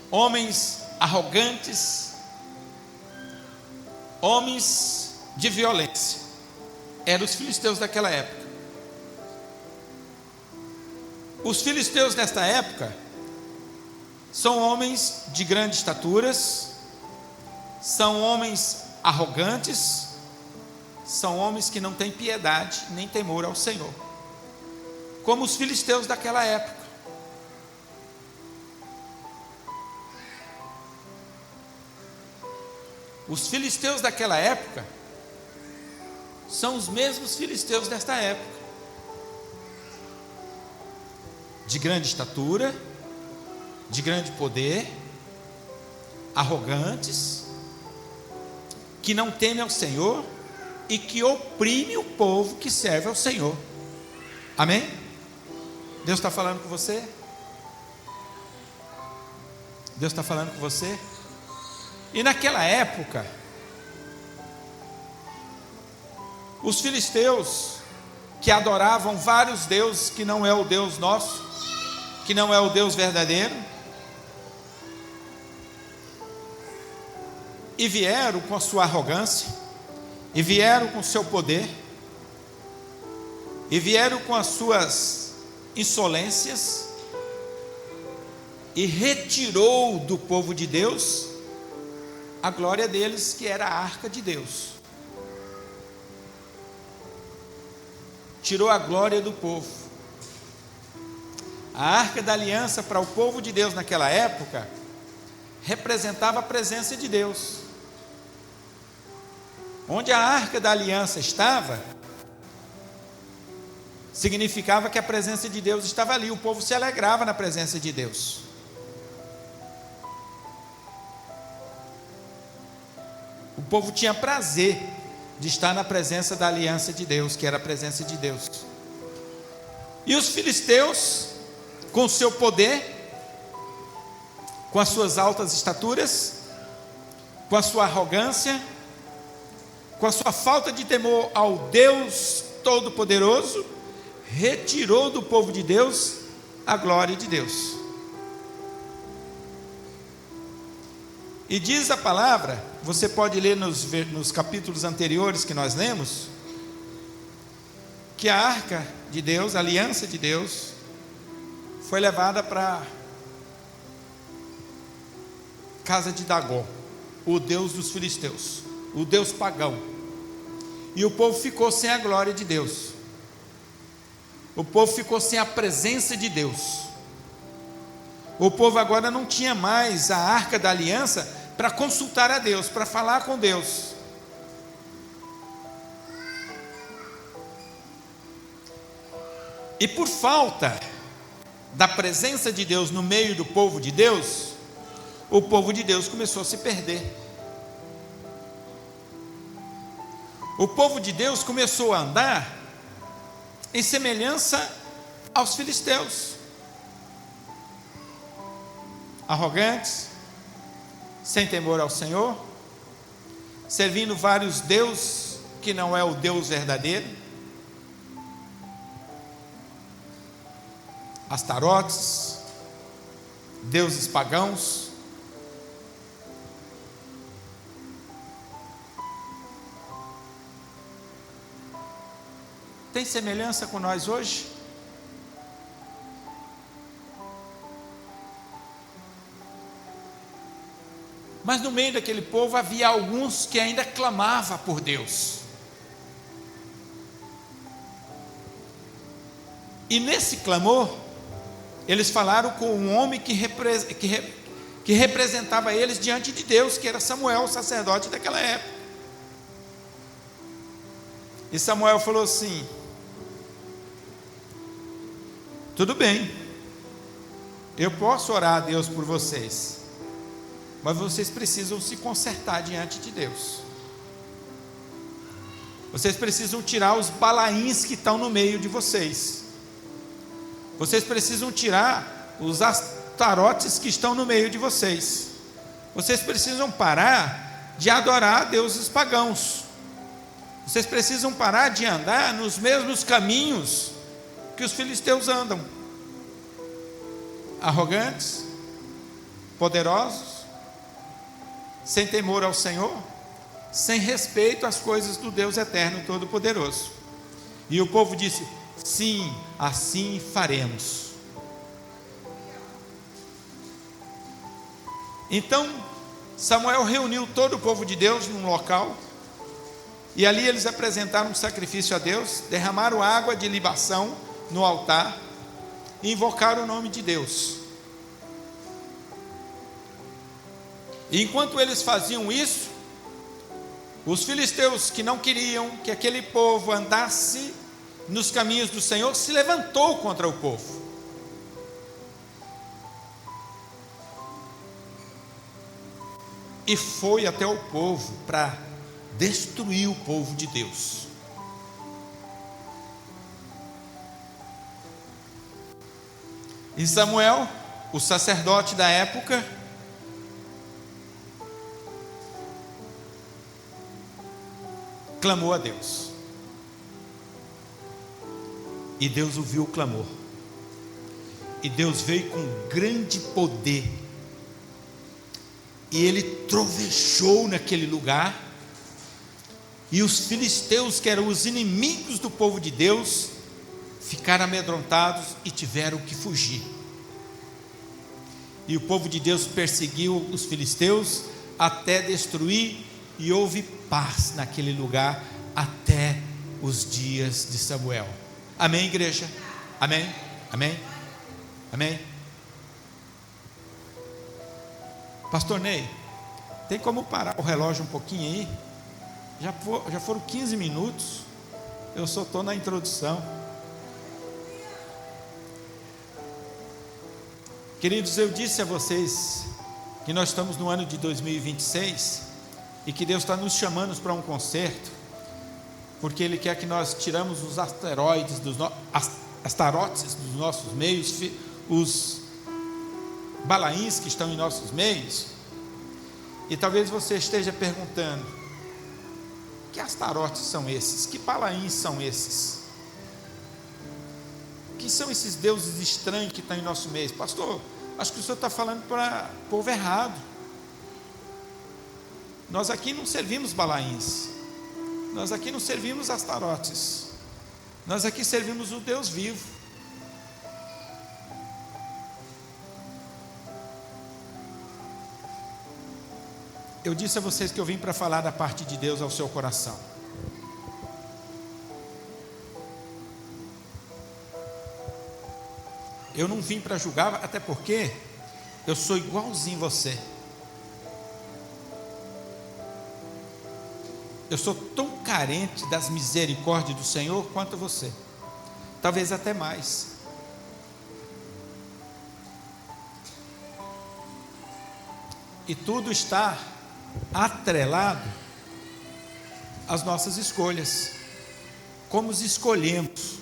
homens arrogantes, homens de violência. Eram os filisteus daquela época. Os filisteus desta época são homens de grandes estaturas, são homens arrogantes, são homens que não têm piedade nem temor ao Senhor, como os filisteus daquela época. Os filisteus daquela época são os mesmos filisteus desta época, de grande estatura, de grande poder, arrogantes, que não temem ao Senhor e que oprime o povo que serve ao Senhor. Amém? Deus está falando com você? Deus está falando com você? E naquela época, os filisteus, que adoravam vários deuses, que não é o Deus nosso, que não é o Deus verdadeiro, e vieram com a sua arrogância, e vieram com o seu poder, e vieram com as suas insolências, e retirou do povo de Deus a glória deles, que era a arca de Deus. Tirou a glória do povo. A arca da aliança para o povo de Deus naquela época representava a presença de Deus. Onde a arca da aliança estava, significava que a presença de Deus estava ali. O povo se alegrava na presença de Deus. povo tinha prazer de estar na presença da aliança de Deus, que era a presença de Deus. E os filisteus, com o seu poder, com as suas altas estaturas, com a sua arrogância, com a sua falta de temor ao Deus Todo-Poderoso, retirou do povo de Deus a glória de Deus. E diz a palavra, você pode ler nos capítulos anteriores que nós lemos, que a arca de Deus, a aliança de Deus, foi levada para a casa de Dagom, o deus dos filisteus, o deus pagão. E o povo ficou sem a glória de Deus. O povo ficou sem a presença de Deus. O povo agora não tinha mais a arca da aliança para consultar a Deus, para falar com Deus. E por falta da presença de Deus no meio do povo de Deus, o povo de Deus começou a se perder. O povo de Deus começou a andar em semelhança aos filisteus, arrogantes, sem temor ao Senhor, servindo vários deuses que não é o Deus verdadeiro, astarotes, deuses pagãos. Tem semelhança com nós hoje? Mas no meio daquele povo havia alguns que ainda clamavam por Deus. E nesse clamor, eles falaram com um homem que representava eles diante de Deus, que era Samuel, o sacerdote daquela época. E Samuel falou assim: tudo bem, eu posso orar a Deus por vocês, mas vocês precisam se consertar diante de Deus. Vocês precisam tirar os balaíns que estão no meio de vocês. Vocês precisam tirar os astarotes que estão no meio de vocês. Vocês precisam parar de adorar deuses pagãos. Vocês precisam parar de andar nos mesmos caminhos que os filisteus andam, arrogantes, poderosos, sem temor ao Senhor, sem respeito às coisas do Deus eterno todo-poderoso. E o povo disse: sim, assim faremos. Então Samuel reuniu todo o povo de Deus num local, e ali eles apresentaram um sacrifício a Deus, derramaram água de libação no altar e invocaram o nome de Deus. E enquanto eles faziam isso, os filisteus, que não queriam que aquele povo andasse nos caminhos do Senhor, se levantou contra o povo. E foi até o povo para destruir o povo de Deus. E Samuel, o sacerdote da época, clamou a Deus. E Deus ouviu o clamor. E Deus veio com grande poder. E ele trovejou naquele lugar. E os filisteus, que eram os inimigos do povo de Deus, ficaram amedrontados e tiveram que fugir. E o povo de Deus perseguiu os filisteus até destruir, e houve paz naquele lugar até os dias de Samuel. Amém, igreja? Amém? Amém? Amém? Pastor Ney, tem como parar o relógio um pouquinho aí? Já foram 15 minutos, eu só estou na introdução. Queridos, eu disse a vocês que nós estamos no ano de 2026, e que Deus está nos chamando para um concerto, porque Ele quer que nós tiramos os asteroides, astarotes dos nossos meios, os balaíns que estão em nossos meios. E talvez você esteja perguntando: que astarotes são esses? Que balaíns são esses? Que são esses deuses estranhos que estão em nosso meio? Pastor, acho que o senhor está falando para o povo errado. Nós aqui não servimos balaíns, nós aqui não servimos astarotes, nós aqui servimos o Deus vivo. Eu disse a vocês que eu vim para falar da parte de Deus ao seu coração. Eu não vim para julgar, até porque eu sou igualzinho você. Eu sou tão carente das misericórdias do Senhor quanto você, talvez até mais. E tudo está atrelado às nossas escolhas, como os escolhemos.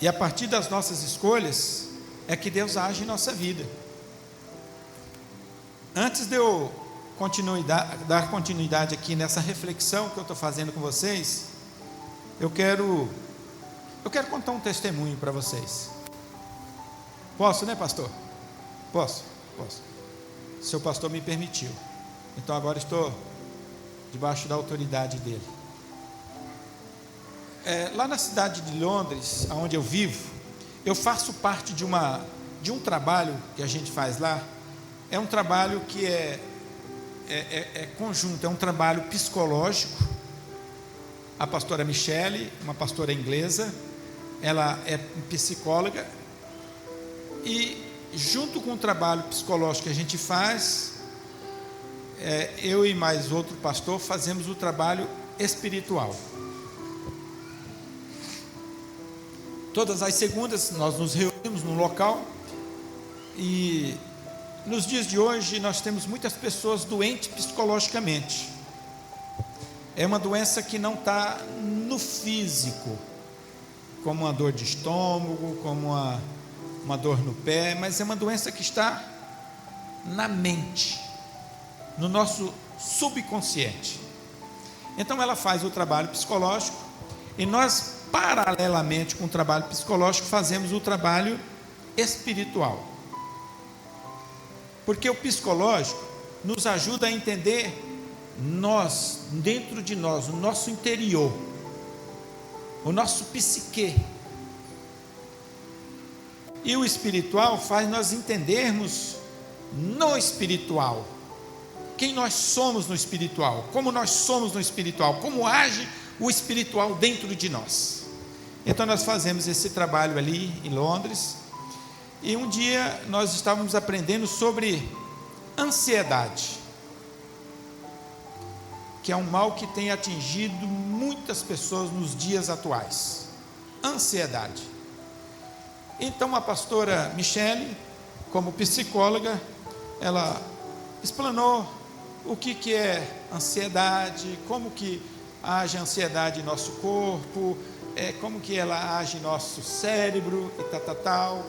E a partir das nossas escolhas é que Deus age em nossa vida. Antes de eu dar continuidade aqui nessa reflexão que eu estou fazendo com vocês, eu quero contar um testemunho para vocês. Posso, né, pastor? Posso. Seu pastor me permitiu. Então agora estou debaixo da autoridade dele. Lá na cidade de Londres, onde eu vivo, eu faço parte de um trabalho que a gente faz lá. É um trabalho que é conjunto, é um trabalho psicológico. A pastora Michele, uma pastora inglesa, ela é psicóloga, e junto com o trabalho psicológico que a gente faz, eu e mais outro pastor fazemos o trabalho espiritual. Todas as segundas nós nos reunimos num local, e nos dias de hoje nós temos muitas pessoas doentes psicologicamente. É uma doença que não está no físico, como uma dor de estômago, como uma dor no pé, mas é uma doença que está na mente, no nosso subconsciente. Então ela faz o trabalho psicológico, e nós, paralelamente com o trabalho psicológico, fazemos o trabalho espiritual. Porque o psicológico nos ajuda a entender nós, dentro de nós, o nosso interior, o nosso psique. E o espiritual faz nós entendermos no espiritual, quem nós somos no espiritual, como nós somos no espiritual, como age o espiritual dentro de nós. Então nós fazemos esse trabalho ali em Londres, e um dia nós estávamos aprendendo sobre ansiedade, que é um mal que tem atingido muitas pessoas nos dias atuais. Ansiedade. Então a pastora Michele, como psicóloga, ela explanou o que é ansiedade, como que age a ansiedade em nosso corpo, como que ela age em nosso cérebro e tal.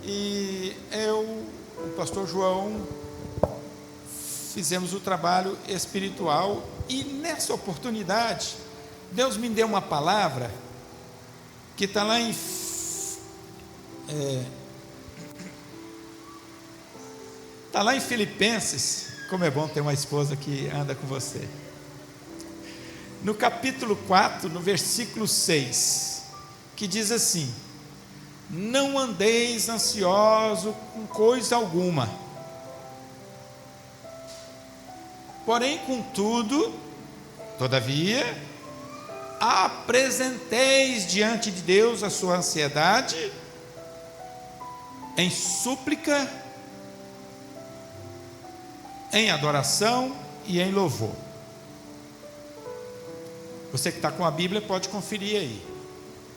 E eu, o pastor João, fizemos o trabalho espiritual, e nessa oportunidade Deus me deu uma palavra que está lá em Filipenses. Como é bom ter uma esposa que anda com você. No capítulo 4, no versículo 6, que diz assim: não andeis ansioso com coisa alguma, porém, contudo, todavia, apresenteis diante de Deus a sua ansiedade em súplica, em adoração e em louvor. Você que está com a Bíblia pode conferir aí.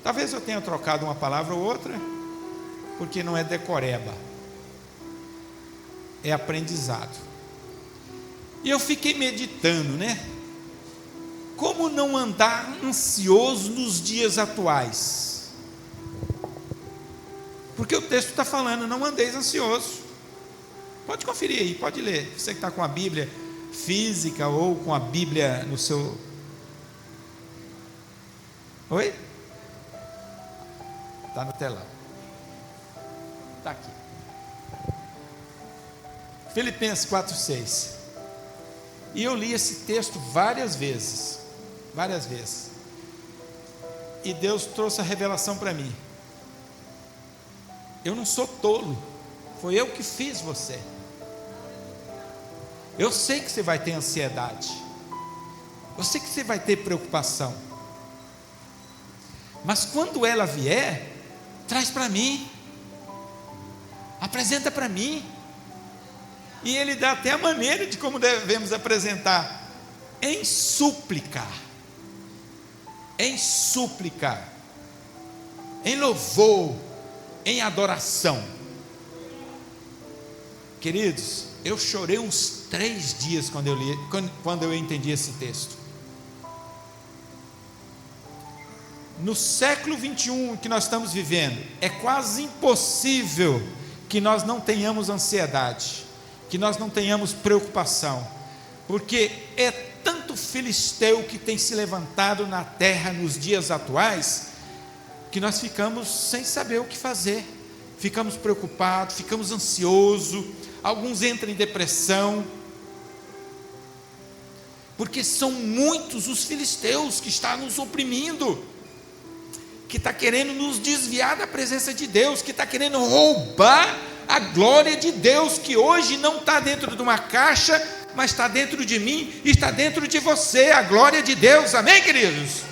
Talvez eu tenha trocado uma palavra ou outra, porque não é decoreba. é aprendizado. E eu fiquei meditando, né? Como não andar ansioso nos dias atuais? Porque o texto está falando, não andeis ansioso. Pode conferir aí, pode ler. Você que está com a Bíblia física ou com a Bíblia no seu... Oi? Está no telão. Está aqui. Filipenses 4:6. E eu li esse texto várias vezes. E Deus trouxe a revelação para mim. Eu não sou tolo. Foi eu que fiz você. Eu sei que você vai ter ansiedade. Eu sei que você vai ter preocupação. Mas quando ela vier, traz para mim. Apresenta para mim. E ele dá até a maneira de como devemos apresentar. Em súplica. Em súplica. Em louvor. Em adoração. Queridos, eu chorei uns 3 dias quando eu entendi esse texto. No século 21 que nós estamos vivendo, é quase impossível que nós não tenhamos ansiedade, que nós não tenhamos preocupação, porque é tanto filisteu que tem se levantado na terra nos dias atuais, que nós ficamos sem saber o que fazer, ficamos preocupados, ficamos ansiosos, alguns entram em depressão, porque são muitos os filisteus que estão nos oprimindo, que está querendo nos desviar da presença de Deus, que está querendo roubar a glória de Deus, que hoje não está dentro de uma caixa, mas está dentro de mim, está dentro de você, a glória de Deus, amém, queridos?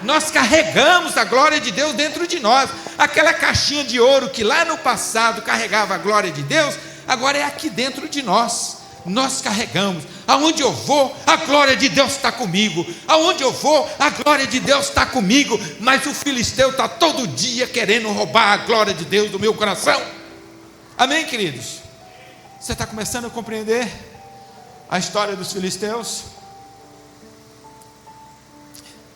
Nós carregamos a glória de Deus dentro de nós. Aquela caixinha de ouro que lá no passado carregava a glória de Deus, agora é aqui dentro de nós. Nós carregamos. Aonde eu vou, a glória de Deus está comigo. Aonde eu vou, a glória de Deus está comigo. Mas o filisteu está todo dia querendo roubar a glória de Deus do meu coração. Amém, queridos? Você está começando a compreender a história dos filisteus?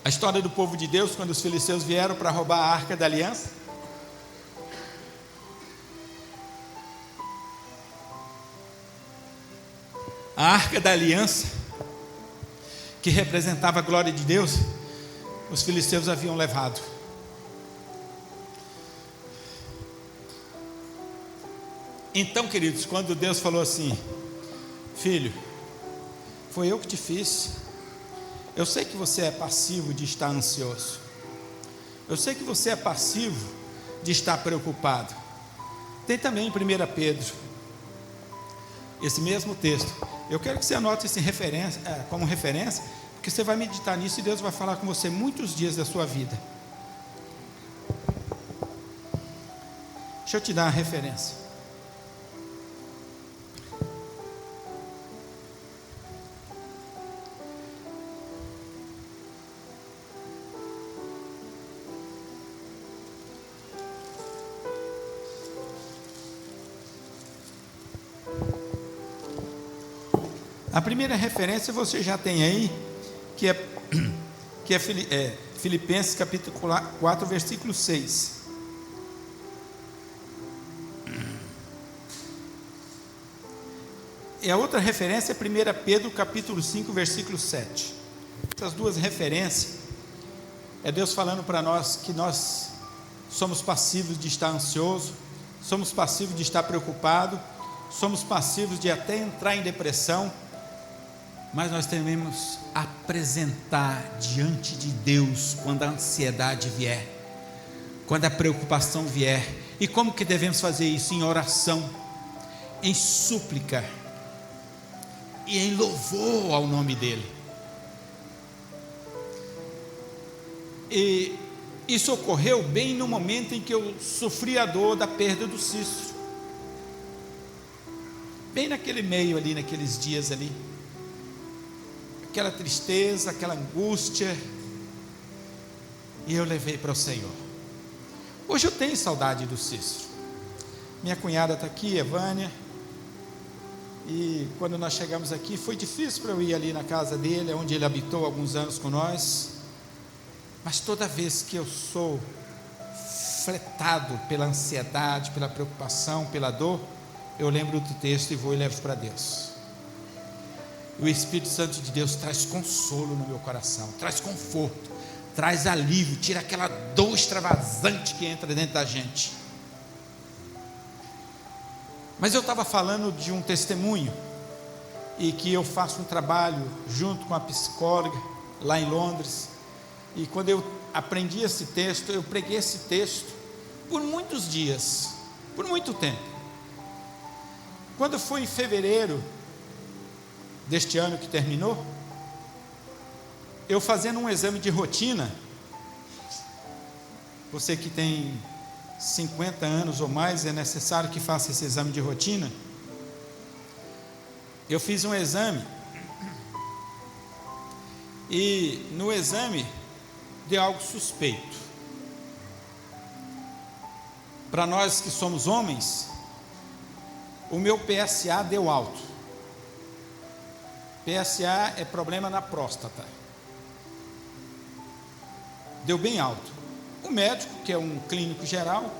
A história do povo de Deus, quando os filisteus vieram para roubar a arca da aliança? A arca da aliança, que representava a glória de Deus, os filisteus haviam levado. Então, queridos, quando Deus falou assim: filho, foi eu que te fiz. Eu sei que você é passivo de estar ansioso. Eu sei que você é passivo de estar preocupado. Tem também em 1 Pedro, esse mesmo texto. Eu quero que você anote isso como referência, porque você vai meditar nisso e Deus vai falar com você muitos dias da sua vida. Deixa eu te dar uma referência. A primeira referência você já tem aí, que é Filipenses capítulo 4, versículo 6. E a outra referência é 1 Pedro capítulo 5, versículo 7. Essas duas referências, é Deus falando para nós que nós somos passivos de estar ansioso, somos passivos de estar preocupado, somos passivos de até entrar em depressão, mas nós devemos apresentar diante de Deus quando a ansiedade vier, quando a preocupação vier. E como que devemos fazer isso? Em oração, em súplica e em louvor ao nome dele. E isso ocorreu bem no momento em que eu sofri a dor da perda do Cícero, bem naquele meio ali, naqueles dias ali, aquela tristeza, aquela angústia, e eu levei para o Senhor. Hoje eu tenho saudade do Cícero. Minha cunhada está aqui, Evânia. E quando nós chegamos aqui, foi difícil para eu ir ali na casa dele, onde ele habitou alguns anos com nós. Mas toda vez que eu sou fretado pela ansiedade, pela preocupação, pela dor, eu lembro do texto e vou e levo para Deus. O Espírito Santo de Deus traz consolo no meu coração, traz conforto, traz alívio, tira aquela dor extravasante que entra dentro da gente. Mas eu estava falando de um testemunho, e que eu faço um trabalho junto com a psicóloga lá em Londres, e quando eu aprendi esse texto, eu preguei esse texto por muitos dias, por muito tempo. Quando foi em fevereiro deste ano que terminou, eu fazendo um exame de rotina, você que tem 50 anos ou mais, é necessário que faça esse exame de rotina. Eu fiz um exame, e no exame deu algo suspeito. Para nós que somos homens, o meu PSA deu alto. PSA é problema na próstata. Deu bem alto. O médico, que é um clínico geral,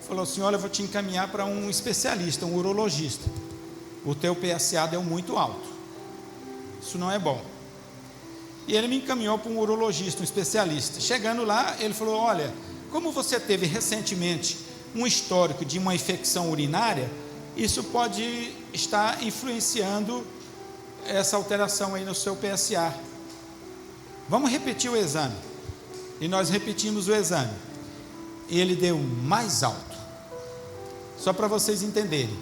falou assim: olha, eu vou te encaminhar para um especialista, um urologista. O teu PSA deu muito alto. Isso não é bom. E ele me encaminhou para um urologista, um especialista. Chegando lá, ele falou: olha, como você teve recentemente um histórico de uma infecção urinária, isso pode estar influenciando essa alteração aí no seu PSA. Vamos repetir o exame. E nós repetimos o exame. E ele deu mais alto. Só para vocês entenderem.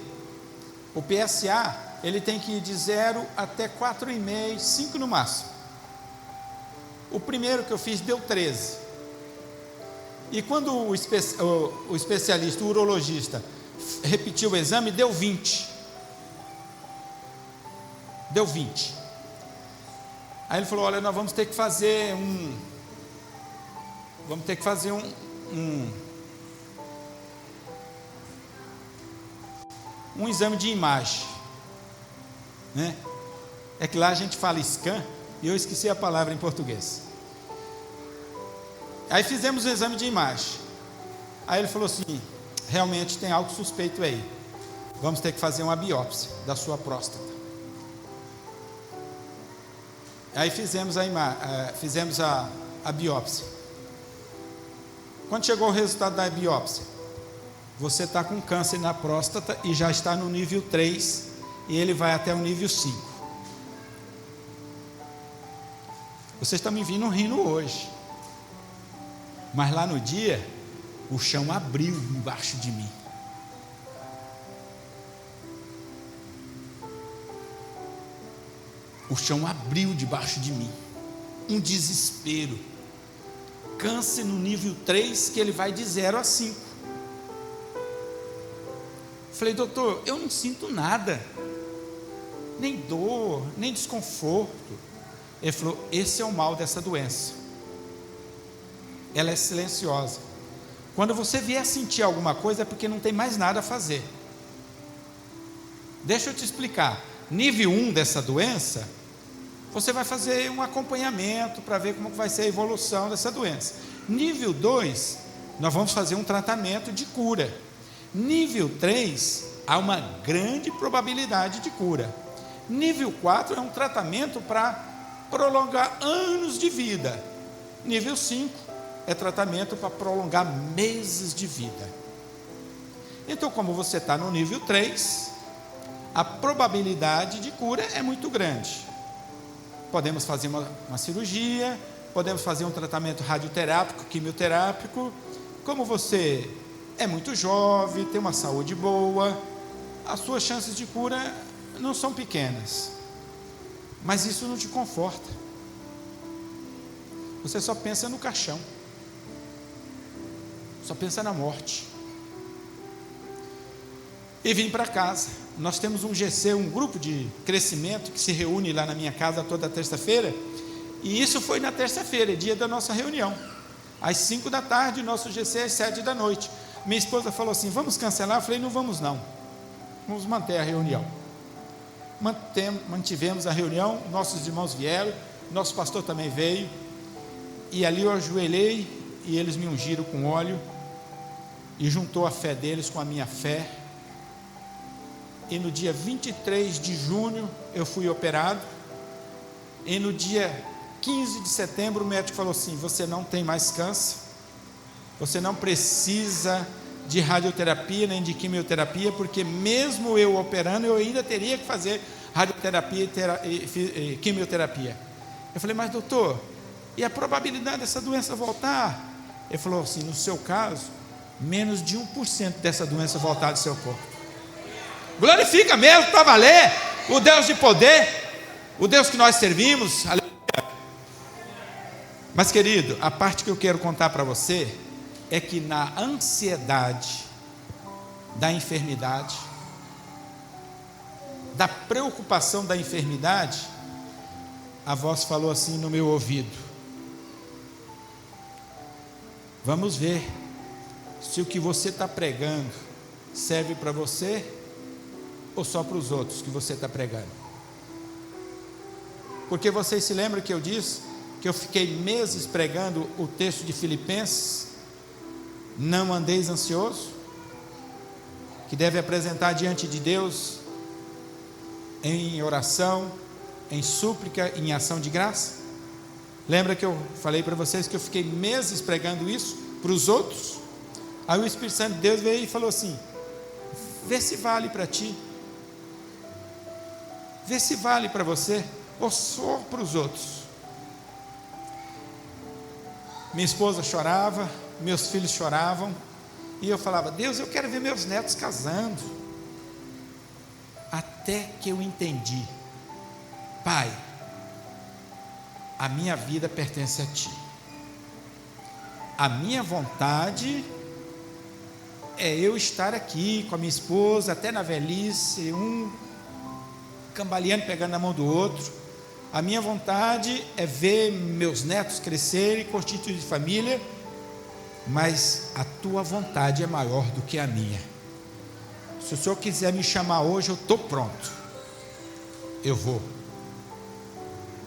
O PSA, ele tem que ir de 0 até 4,5, 5 no máximo. O primeiro que eu fiz deu 13. E quando o especialista, o urologista, repetiu o exame, deu 20. Deu 20. Aí ele falou: olha, nós vamos ter que fazer um exame de imagem, né? É que lá a gente fala scan, e eu esqueci a palavra em português. Aí fizemos o exame de imagem. Aí ele falou assim: realmente tem algo suspeito aí, vamos ter que fazer uma biópsia da sua próstata. Aí fizemos a biópsia. Quando chegou o resultado da biópsia, você está com câncer na próstata e já está no nível 3, e ele vai até o nível 5. Vocês estão me vindo rindo hoje, mas lá no dia, o chão abriu embaixo de mim. O chão abriu debaixo de mim. Um desespero. Câncer no nível 3, que ele vai de 0 a 5. Falei: doutor, eu não sinto nada, nem dor, nem desconforto. Ele falou: esse é o mal dessa doença. Ela é silenciosa. Quando você vier sentir alguma coisa, é porque não tem mais nada a fazer. Deixa eu te explicar. Nível 1 dessa doença, você vai fazer um acompanhamento para ver como vai ser a evolução dessa doença. Nível 2, nós vamos fazer um tratamento de cura. Nível 3, há uma grande probabilidade de cura. Nível 4 é um tratamento para prolongar anos de vida. Nível 5 é tratamento para prolongar meses de vida. Então, como você está no nível 3, a probabilidade de cura é muito grande. Podemos fazer uma cirurgia, podemos fazer um tratamento radioterápico, quimioterápico. Como você é muito jovem, tem uma saúde boa, as suas chances de cura não são pequenas. Mas isso não te conforta. Você só pensa no caixão, só pensa na morte. E vim para casa. Nós temos um GC, um grupo de crescimento, que se reúne lá na minha casa toda terça-feira. E isso foi na terça-feira, dia da nossa reunião. Às 5 da tarde, nosso GC às 7 da noite. Minha esposa falou assim: vamos cancelar? Eu falei: não vamos não. Vamos manter a reunião. mantivemos a reunião, nossos irmãos vieram, nosso pastor também veio, e ali eu ajoelhei e eles me ungiram com óleo, e juntou a fé deles com a minha fé, e no dia 23 de junho eu fui operado, e no dia 15 de setembro o médico falou assim: você não tem mais câncer, você não precisa de radioterapia nem de quimioterapia, porque mesmo eu operando eu ainda teria que fazer radioterapia e quimioterapia. Eu falei: mas doutor, e a probabilidade dessa doença voltar? Ele falou assim: no seu caso, menos de 1% dessa doença voltar do seu corpo. Glorifica mesmo, para valer, o Deus de poder, o Deus que nós servimos. Aleluia. Mas querido, a parte que eu quero contar para você é que na ansiedade da enfermidade, da preocupação da enfermidade, a voz falou assim no meu ouvido: vamos ver se o que você está pregando serve para você ou só para os outros que você está pregando. Porque vocês se lembram que eu disse que eu fiquei meses pregando o texto de Filipenses: não andeis ansioso, que deve apresentar diante de Deus em oração, em súplica, em ação de graça. Lembra que eu falei para vocês que eu fiquei meses pregando isso para os outros? Aí o Espírito Santo de Deus veio e falou assim: vê se vale para ti, vê se vale para você ou só para os outros. Minha esposa chorava, meus filhos choravam, e eu falava: Deus, eu quero ver meus netos casando. Até que eu entendi: Pai, a minha vida pertence a Ti, a minha vontade é eu estar aqui com a minha esposa até na velhice, um cambaleando, pegando na mão do outro. A minha vontade é ver meus netos crescerem, constituir família, mas a Tua vontade é maior do que a minha. Se o Senhor quiser me chamar hoje, eu estou pronto, eu vou.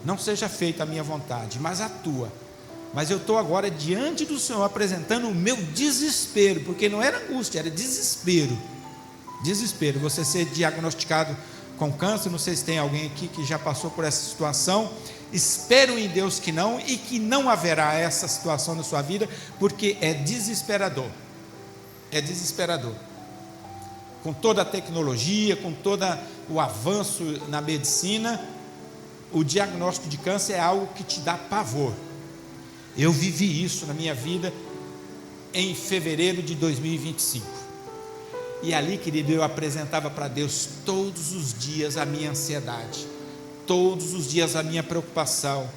Não seja feita a minha vontade, mas a Tua. Mas eu estou agora diante do Senhor apresentando o meu desespero, porque não era angústia, era desespero. Desespero, você ser diagnosticado com câncer. Não sei se tem alguém aqui que já passou por essa situação. Espero em Deus que não, e que não haverá essa situação na sua vida, porque é desesperador. É desesperador. Com toda a tecnologia, com todo o avanço na medicina, o diagnóstico de câncer é algo que te dá pavor. Eu vivi isso na minha vida em fevereiro de 2025. E ali, querido, eu apresentava para Deus todos os dias a minha ansiedade, todos os dias a minha preocupação,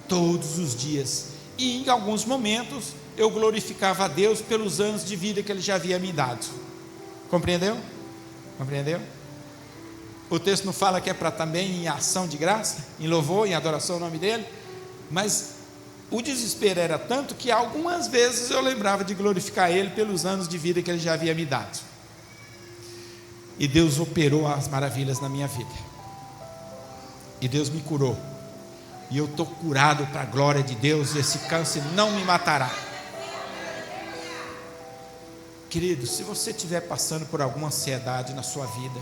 todos os dias. E em alguns momentos eu glorificava a Deus pelos anos de vida que Ele já havia me dado. Compreendeu? Compreendeu? O texto não fala que é para também em ação de graça, em louvor, em adoração ao nome dEle, mas o desespero era tanto que algumas vezes eu lembrava de glorificar Ele pelos anos de vida que Ele já havia me dado. E Deus operou as maravilhas na minha vida, e Deus me curou, e eu estou curado para a glória de Deus. Esse câncer não me matará. Querido, se você estiver passando por alguma ansiedade na sua vida,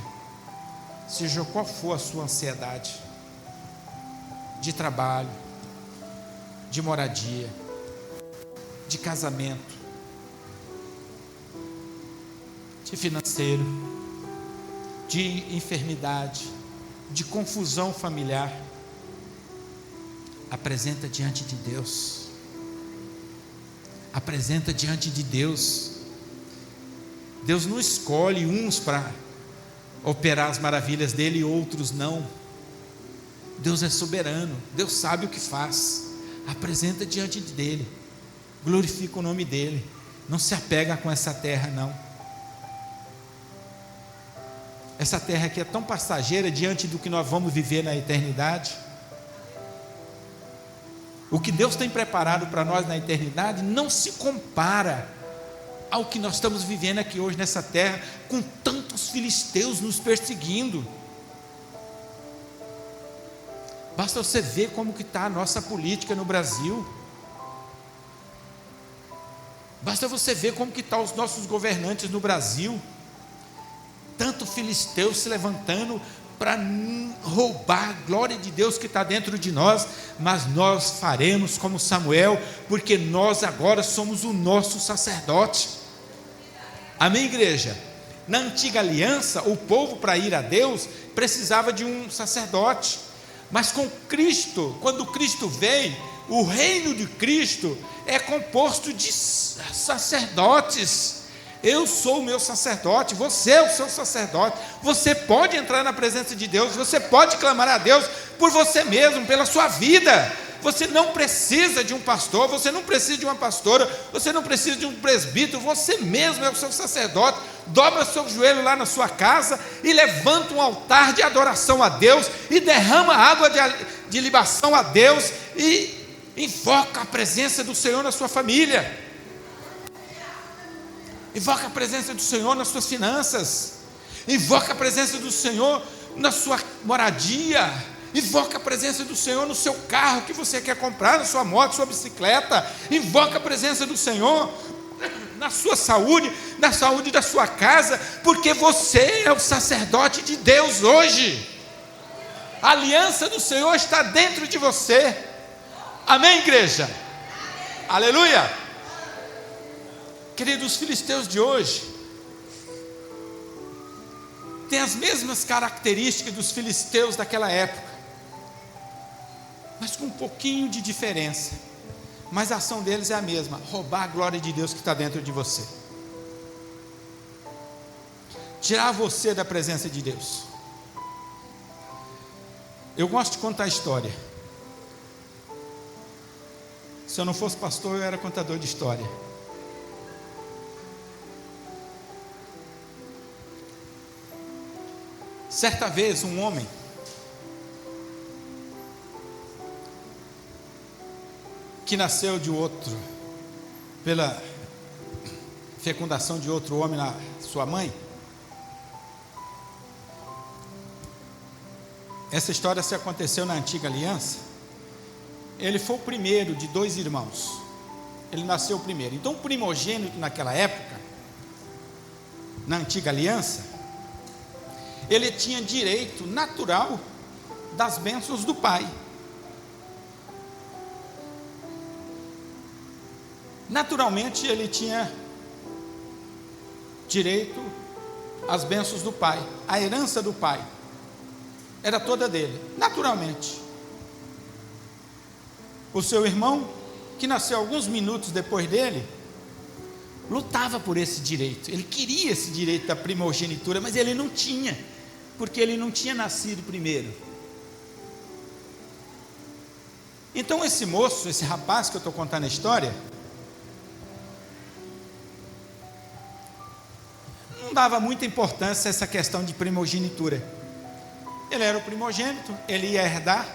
seja qual for a sua ansiedade, de trabalho, de moradia, de casamento, de financeiro, de enfermidade, de confusão familiar, apresenta diante de Deus. Apresenta diante de Deus. Deus não escolhe uns para operar as maravilhas dele e outros não. Deus é soberano, Deus sabe o que faz. Apresenta diante dele, glorifica o nome dele. Não se apega com essa terra, não. Essa terra aqui é tão passageira diante do que nós vamos viver na eternidade. O que Deus tem preparado para nós na eternidade não se compara ao que nós estamos vivendo aqui hoje nessa terra, com tantos filisteus nos perseguindo. Basta você ver como que está a nossa política no Brasil. Basta você ver como que estão os nossos governantes no Brasil. Tanto filisteu se levantando para roubar a glória de Deus que está dentro de nós, mas nós faremos como Samuel, porque nós agora somos o nosso sacerdote. Amém, igreja? Na antiga aliança, o povo, para ir a Deus, precisava de um sacerdote, mas com Cristo, quando Cristo veio, o reino de Cristo é composto de sacerdotes. Eu sou o meu sacerdote, você é o seu sacerdote. Você pode entrar na presença de Deus, você pode clamar a Deus por você mesmo, pela sua vida. Você não precisa de um pastor, você não precisa de uma pastora, você não precisa de um presbítero, você mesmo é o seu sacerdote. Dobra seu joelho lá na sua casa e levanta um altar de adoração a Deus e derrama água de libação a Deus e invoca a presença do Senhor na sua família. Invoca a presença do Senhor nas suas finanças. Invoca a presença do Senhor na sua moradia. Invoca a presença do Senhor no seu carro que você quer comprar, na sua moto, sua bicicleta. Invoca a presença do Senhor na sua saúde, na saúde da sua casa, porque você é o sacerdote de Deus hoje. A aliança do Senhor está dentro de você. Amém, igreja? Amém. Aleluia. Queridos, os filisteus de hoje têm as mesmas características dos filisteus daquela época, mas com um pouquinho de diferença. Mas a ação deles é a mesma: roubar a glória de Deus que está dentro de você, tirar você da presença de Deus. Eu gosto de contar a história. Se eu não fosse pastor, eu era contador de história. Certa vez, um homem que nasceu de outro, pela fecundação de outro homem na sua mãe. Essa história se aconteceu na antiga aliança. Ele foi o primeiro de 2 irmãos. Ele nasceu o primeiro. Então, o primogênito naquela época, na antiga aliança, ele tinha direito natural das bênçãos do pai. Naturalmente, ele tinha direito às bênçãos do pai. A herança do pai era toda dele, naturalmente. O seu irmão, que nasceu alguns minutos depois dele, lutava por esse direito. Ele queria esse direito da primogenitura, mas ele não tinha, porque ele não tinha nascido primeiro. Então esse moço, esse rapaz que eu estou contando a história, não dava muita importância a essa questão de primogenitura. Ele era o primogênito, ele ia herdar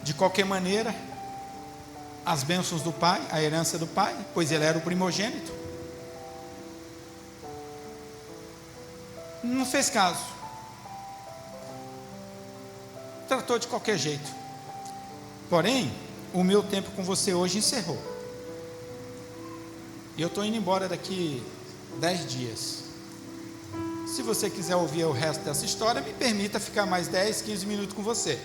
de qualquer maneira as bênçãos do pai, a herança do pai, pois ele era o primogênito. Não fez caso, tratou de qualquer jeito. Porém, o meu tempo com você hoje encerrou, e eu estou indo embora daqui 10 dias. Se você quiser ouvir o resto dessa história, me permita ficar mais 10, 15 minutos com você.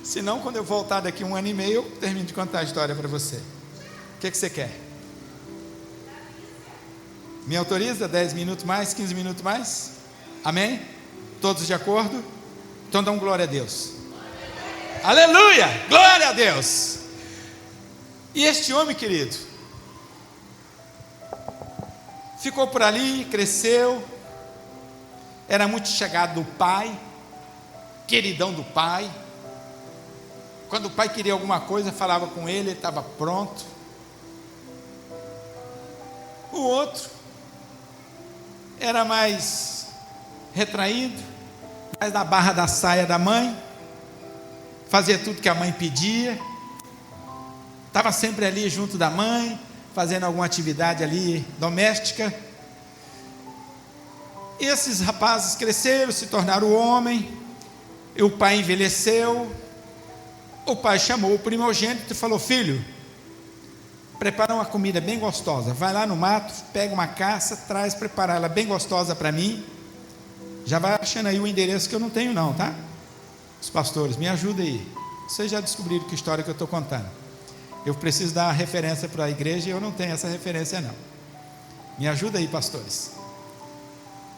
Se não, quando eu voltar daqui 1 ano e meio, eu termino de contar a história para você. O que você quer? Me autoriza 10 minutos mais, 15 minutos mais? Amém? Todos de acordo? Então dão glória a Deus. Aleluia! Glória a Deus! E este homem, querido, ficou por ali, cresceu, era muito chegado do pai, queridão do pai. Quando o pai queria alguma coisa, falava com ele, ele estava pronto. O outro era mais retraído, mais na barra da saia da mãe, fazia tudo que a mãe pedia, estava sempre ali junto da mãe, fazendo alguma atividade ali doméstica. E esses rapazes cresceram, se tornaram homem, E o pai envelheceu. O pai chamou o primogênito e falou: filho, prepara uma comida bem gostosa, vai lá no mato, pega uma caça, traz, prepara ela bem gostosa para mim. Já vai achando aí o endereço que eu não tenho não, tá? Os pastores, me ajudem aí. Vocês já descobriram que história que eu estou contando. Eu preciso dar a referência para a igreja e eu não tenho essa referência não. Me ajuda aí, pastores.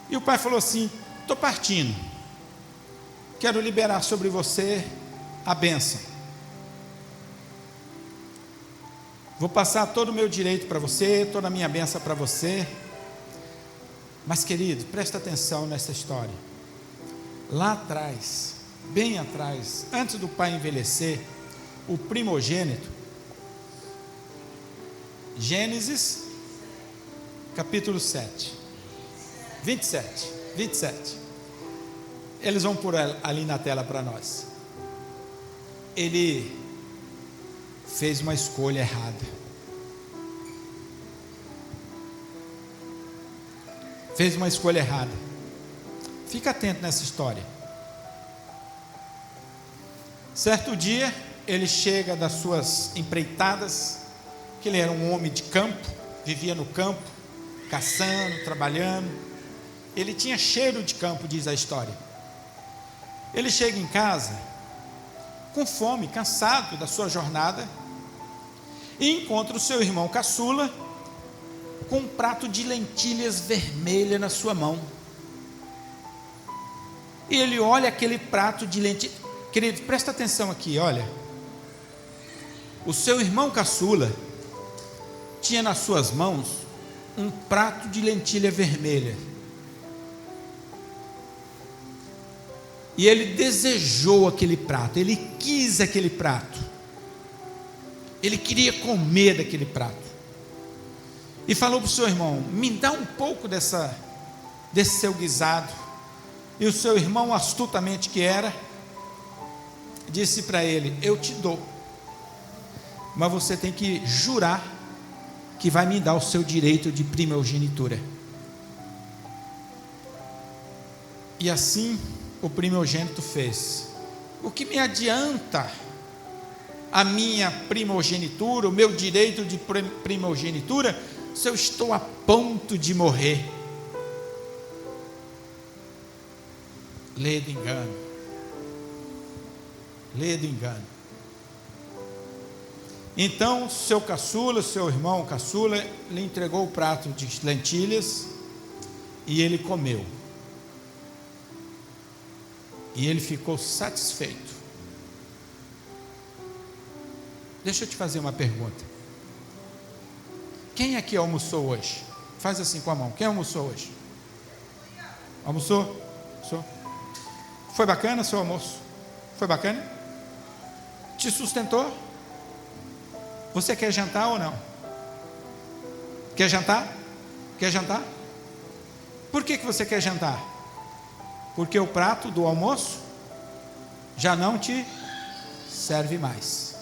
E o pai falou assim: estou partindo, quero liberar sobre você a bênção. Vou passar todo o meu direito para você, toda a minha bênção para você. Mas, querido, presta atenção nessa história. Lá atrás, bem atrás, antes do pai envelhecer, o primogênito, Gênesis, capítulo 7, 27. Eles vão pôr ali na tela para nós. Ele fez uma escolha errada. Fez uma escolha errada. Fica atento nessa história. Certo dia, ele chega das suas empreitadas, que ele era um homem de campo, vivia no campo, caçando, trabalhando. Ele tinha cheiro de campo, diz a história. Ele chega em casa, com fome, cansado da sua jornada, e encontra o seu irmão caçula, com um prato de lentilhas vermelha na sua mão. E ele olha aquele prato de lentilha. Querido, presta atenção aqui, olha. O seu irmão caçula tinha nas suas mãos um prato de lentilha vermelha. E ele desejou aquele prato, ele quis aquele prato. Ele queria comer daquele prato. E falou para o seu irmão: me dá um pouco desse seu guisado. E o seu irmão, astutamente que era, disse para ele: eu te dou, mas você tem que jurar que vai me dar o seu direito de primogenitura. E assim o primogênito fez. O que me adianta a minha primogenitura, o meu direito de primogenitura, se eu estou a ponto de morrer? Lê do engano. Lê do engano. Então seu caçula, seu irmão caçula, lhe entregou o prato de lentilhas e ele comeu. E ele ficou satisfeito. Deixa eu te fazer uma pergunta. Quem aqui almoçou hoje? Faz assim com a mão. Quem almoçou hoje? Almoçou? Almoçou? Foi bacana seu almoço? Foi bacana? Te sustentou? Você quer jantar ou não? Quer jantar? Quer jantar? Por que você quer jantar? Porque o prato do almoço já não te serve mais.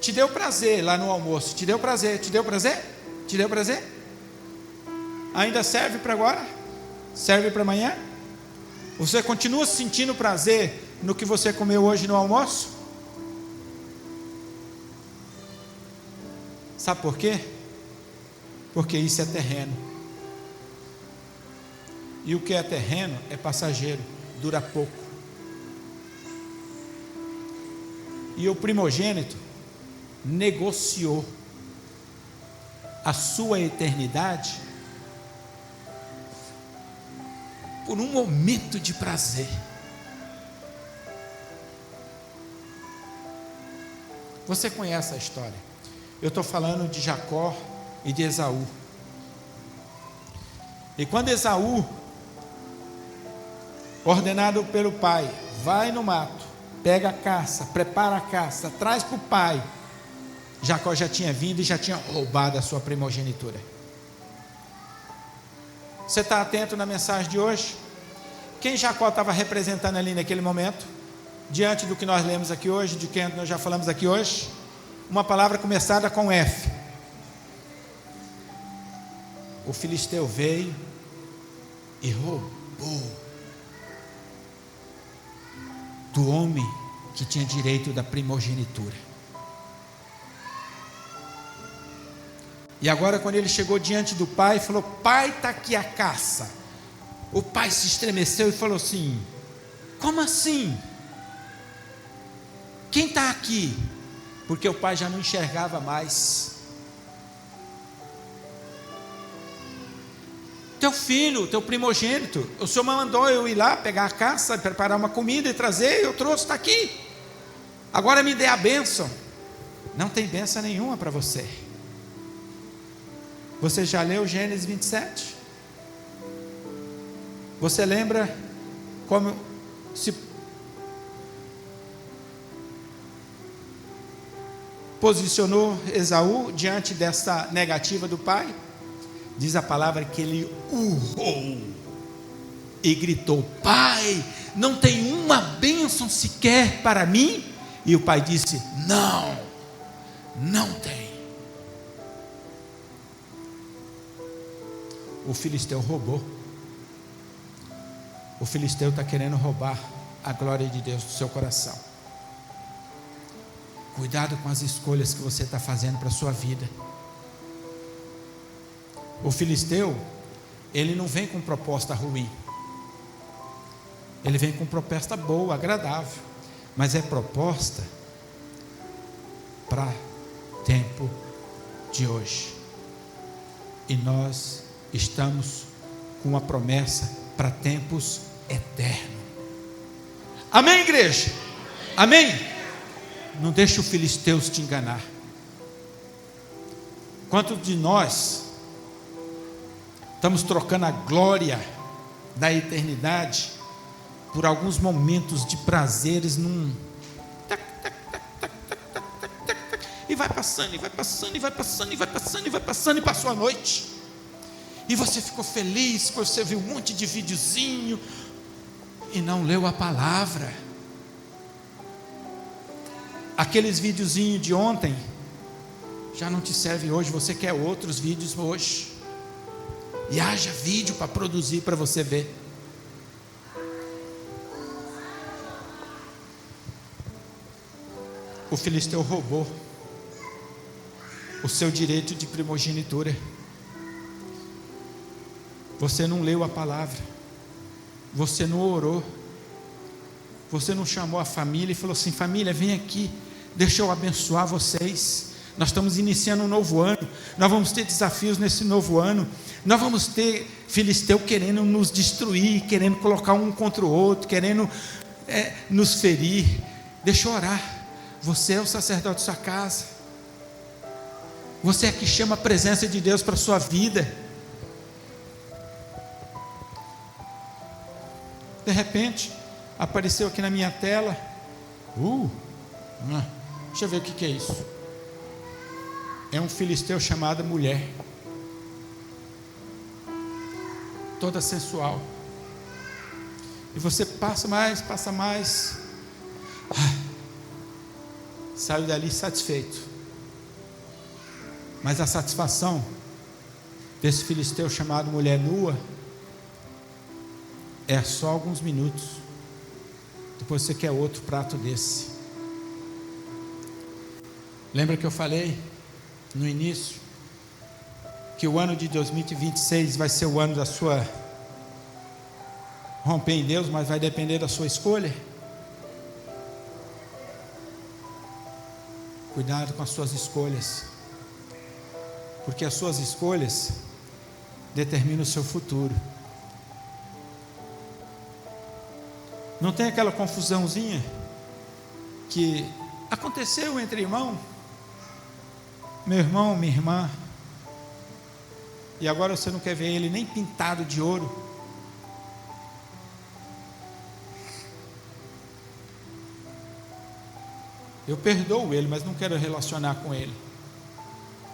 Te deu prazer lá no almoço? Te deu prazer? Te deu prazer? Te deu prazer? Ainda serve para agora? Serve para amanhã? Você continua sentindo prazer no que você comeu hoje no almoço? Sabe por quê? Porque isso é terreno. E o que é terreno é passageiro, dura pouco. E o primogênito negociou a sua eternidade por um momento de prazer. Você conhece a história. Eu estou falando de Jacó e de Esaú. E quando Esaú, ordenado pelo pai, vai no mato, pega a caça, prepara a caça, traz para o pai, Jacó já tinha vindo e já tinha roubado a sua primogenitura. Você está atento na mensagem de hoje? Quem Jacó estava representando ali naquele momento? Diante do que nós lemos aqui hoje, de quem nós já falamos aqui hoje? Uma palavra começada com F. O filisteu veio e roubou do homem que tinha direito da primogenitura. E agora, quando ele chegou diante do pai, falou: pai, está aqui a caça. O pai se estremeceu e falou assim: como assim? Quem está aqui? Porque o pai já não enxergava mais. Teu filho, teu primogênito. O senhor mandou eu ir lá pegar a caça, preparar uma comida e trazer. Eu trouxe, está aqui. Agora me dê a bênção. Não tem bênção nenhuma para você. Você já leu Gênesis 27? Você lembra como se posicionou Esaú diante dessa negativa do pai? Diz a palavra que ele urrou e gritou: pai, não tem uma bênção sequer para mim? E o pai disse: não tem. O filisteu roubou. O filisteu está querendo roubar a glória de Deus do seu coração. Cuidado com as escolhas que você está fazendo para a sua vida. O filisteu, ele não vem com proposta ruim. Ele vem com proposta boa, agradável. Mas é proposta para tempo de hoje. E nós estamos com uma promessa para tempos eternos. Amém, igreja? Amém? Não deixe o filisteus te enganar. Quantos de nós estamos trocando a glória da eternidade por alguns momentos de prazeres e vai passando, e vai passando, e vai passando, e vai passando, e vai passando, e passou a noite. E você ficou feliz, porque você viu um monte de videozinho e não leu a palavra. Aqueles videozinhos de ontem já não te serve hoje, você quer outros vídeos hoje. E haja vídeo para produzir para você ver. O filisteu roubou o seu direito de primogenitura. Você não leu a palavra, você não orou, você não chamou a família e falou assim: família, vem aqui, deixa eu abençoar vocês. Nós estamos iniciando um novo ano, nós vamos ter desafios nesse novo ano, nós vamos ter filisteu querendo nos destruir, querendo colocar um contra o outro, querendo nos ferir. Deixa eu orar. Você é o sacerdote da sua casa, você é que chama a presença de Deus para a sua vida. De repente, apareceu aqui na minha tela, deixa eu ver o que é isso. É um filisteu chamado mulher, toda sensual. E você passa mais, saiu dali satisfeito. Mas a satisfação desse filisteu chamado mulher nua é só alguns minutos. Depois você quer outro prato desse. Lembra que eu falei no início que o ano de 2026 vai ser o ano da sua romper em Deus, mas vai depender da sua escolha? Cuidado com as suas escolhas, porque as suas escolhas determinam o seu futuro. Não tem aquela confusãozinha que aconteceu entre irmão, meu irmão, minha irmã, e agora você não quer ver ele nem pintado de ouro. Eu perdoo ele, mas não quero relacionar com ele.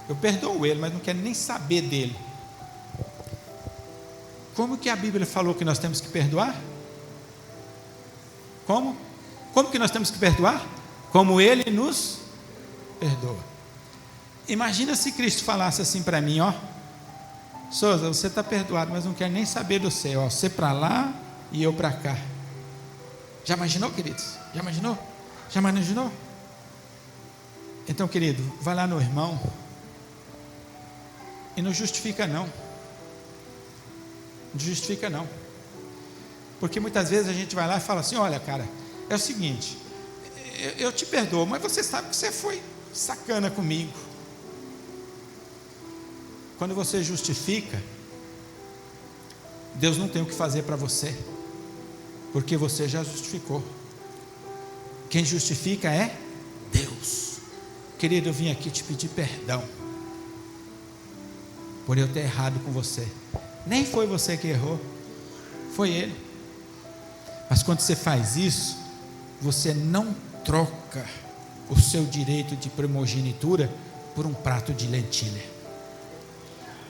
Eu perdoo ele, mas não quero nem saber dele. Como que a Bíblia falou que nós temos que perdoar? Como? Como que nós temos que perdoar? Como Ele nos perdoa. Imagina se Cristo falasse assim para mim: Souza, você está perdoado, mas não quer nem saber do céu, você para lá e eu para cá. Já imaginou, queridos? Já imaginou? Já imaginou? Então, querido, vai lá no irmão e não justifica não. Não justifica não. Porque muitas vezes a gente vai lá e fala assim: olha, cara, é o seguinte, eu te perdoo, mas você sabe que você foi sacana comigo. Quando você justifica, Deus não tem o que fazer para você, porque você já justificou. Quem justifica é Deus. Querido, eu vim aqui te pedir perdão por eu ter errado com você. Nem foi você que errou, foi ele. Mas quando você faz isso, você não troca o seu direito de primogenitura por um prato de lentilha.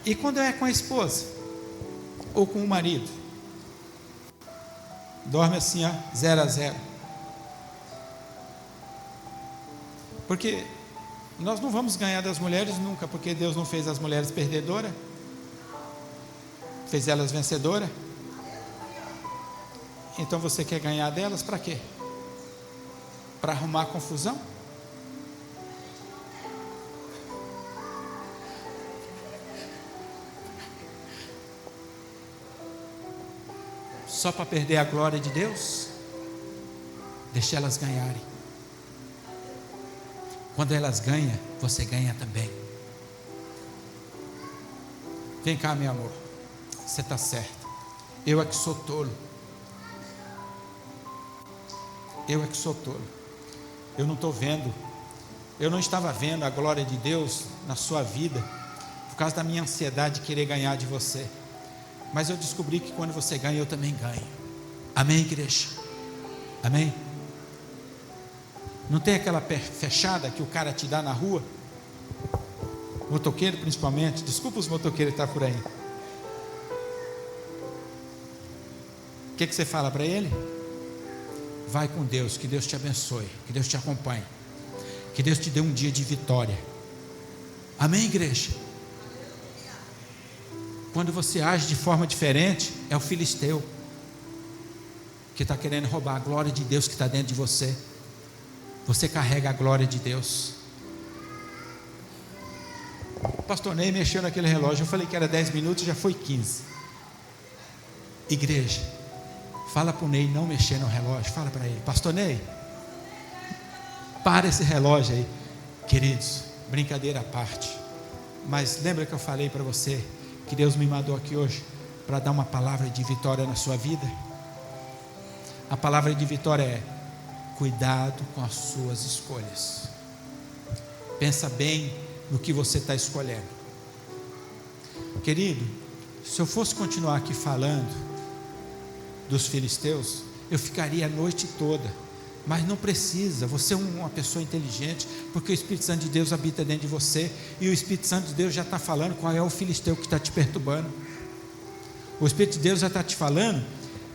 E quando é com a esposa ou com o marido, dorme assim, ó, 0-0. Porque nós não vamos ganhar das mulheres nunca, porque Deus não fez as mulheres perdedoras, fez elas vencedoras. Então você quer ganhar delas para quê? Para arrumar confusão? Só para perder a glória de Deus? Deixa elas ganharem. Quando elas ganham, você ganha também. Vem cá, meu amor, você está certo. Eu é que sou tolo. Eu é que sou tolo. Eu não estou vendo. Eu não estava vendo a glória de Deus na sua vida por causa da minha ansiedade de querer ganhar de você. Mas eu descobri que quando você ganha, eu também ganho. Amém, igreja? Amém? Não tem aquela fechada que o cara te dá na rua? Motoqueiro principalmente. Desculpa os motoqueiros que estão por aí. O que você fala para ele? Vai com Deus, que Deus te abençoe, que Deus te acompanhe, que Deus te dê um dia de vitória. Amém, igreja? Quando você age de forma diferente, é o filisteu que está querendo roubar a glória de Deus que está dentro de você. Você carrega a glória de Deus. O pastor Ney mexeu naquele relógio. Eu falei que era 10 minutos, já foi 15. Igreja, fala para o Ney não mexer no relógio. Fala para ele: pastor Ney, para esse relógio aí. Queridos, brincadeira à parte, mas lembra que eu falei para você que Deus me mandou aqui hoje para dar uma palavra de vitória na sua vida? A palavra de vitória é: cuidado com as suas escolhas. Pensa bem no que você está escolhendo. Querido, se eu fosse continuar aqui falando dos filisteus, eu ficaria a noite toda, mas não precisa. Você é uma pessoa inteligente, porque o Espírito Santo de Deus habita dentro de você, e o Espírito Santo de Deus já está falando qual é o filisteu que está te perturbando. O Espírito de Deus já está te falando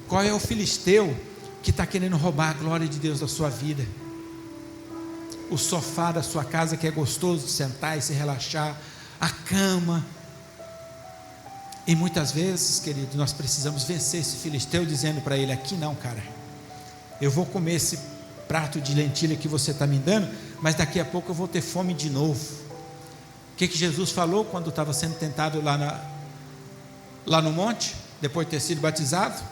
qual é o filisteu que está querendo roubar a glória de Deus da sua vida. O sofá da sua casa, que é gostoso de sentar e se relaxar, a cama. E muitas vezes, querido, nós precisamos vencer esse filisteu dizendo para ele: aqui não, cara, eu vou comer esse prato de lentilha que você está me dando, mas daqui a pouco eu vou ter fome de novo. O que Jesus falou quando estava sendo tentado lá no monte, depois de ter sido batizado?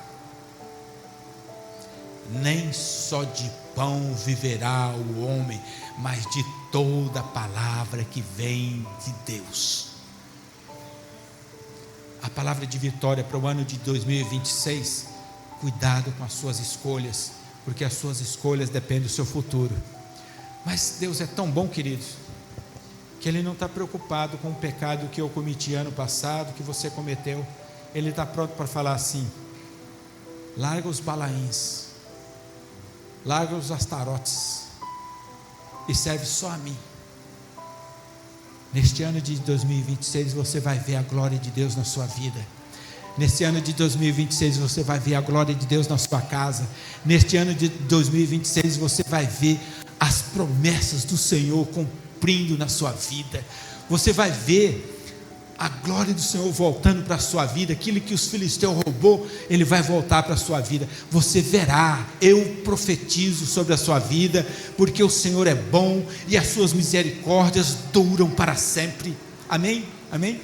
Nem só de pão viverá o homem, mas de toda palavra que vem de Deus. A palavra de vitória para o ano de 2026: cuidado com as suas escolhas, porque as suas escolhas dependem do seu futuro. Mas Deus é tão bom, queridos, que Ele não está preocupado com o pecado que eu cometi ano passado, que você cometeu. Ele está pronto para falar assim: larga os balaíns, larga os astarotes e serve só a mim. Neste ano de 2026 você vai ver a glória de Deus na sua vida. Neste ano de 2026 você vai ver a glória de Deus na sua casa. Neste ano de 2026 você vai ver as promessas do Senhor cumprindo na sua vida. Você vai ver a glória do Senhor voltando para a sua vida. Aquilo que os filisteus roubou, ele vai voltar para a sua vida. Você verá, eu profetizo sobre a sua vida, porque o Senhor é bom e as suas misericórdias duram para sempre. Amém? Amém?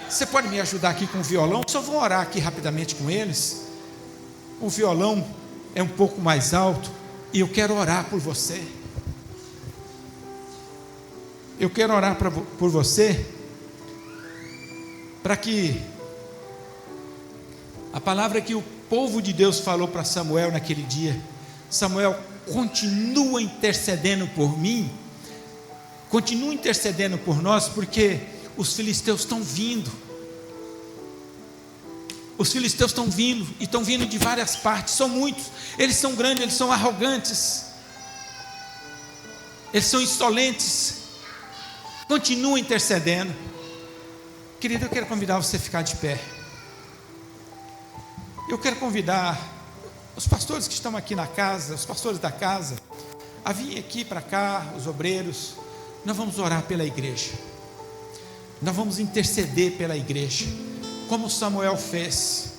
Você pode me ajudar aqui com o violão? Só vou orar aqui rapidamente com eles. O violão é um pouco mais alto e eu quero orar por você. Eu quero orar por você, para que a palavra que o povo de Deus falou para Samuel naquele dia: Samuel, continua intercedendo por mim, continua intercedendo por nós, porque os filisteus estão vindo. Os filisteus estão vindo, e estão vindo de várias partes, são muitos, eles são grandes, eles são arrogantes, eles são insolentes. Continua intercedendo. Querido, eu quero convidar você a ficar de pé. Eu quero convidar os pastores que estão aqui na casa, os pastores da casa, a vir aqui para cá, os obreiros. Nós vamos orar pela igreja, nós vamos interceder pela igreja, como Samuel fez,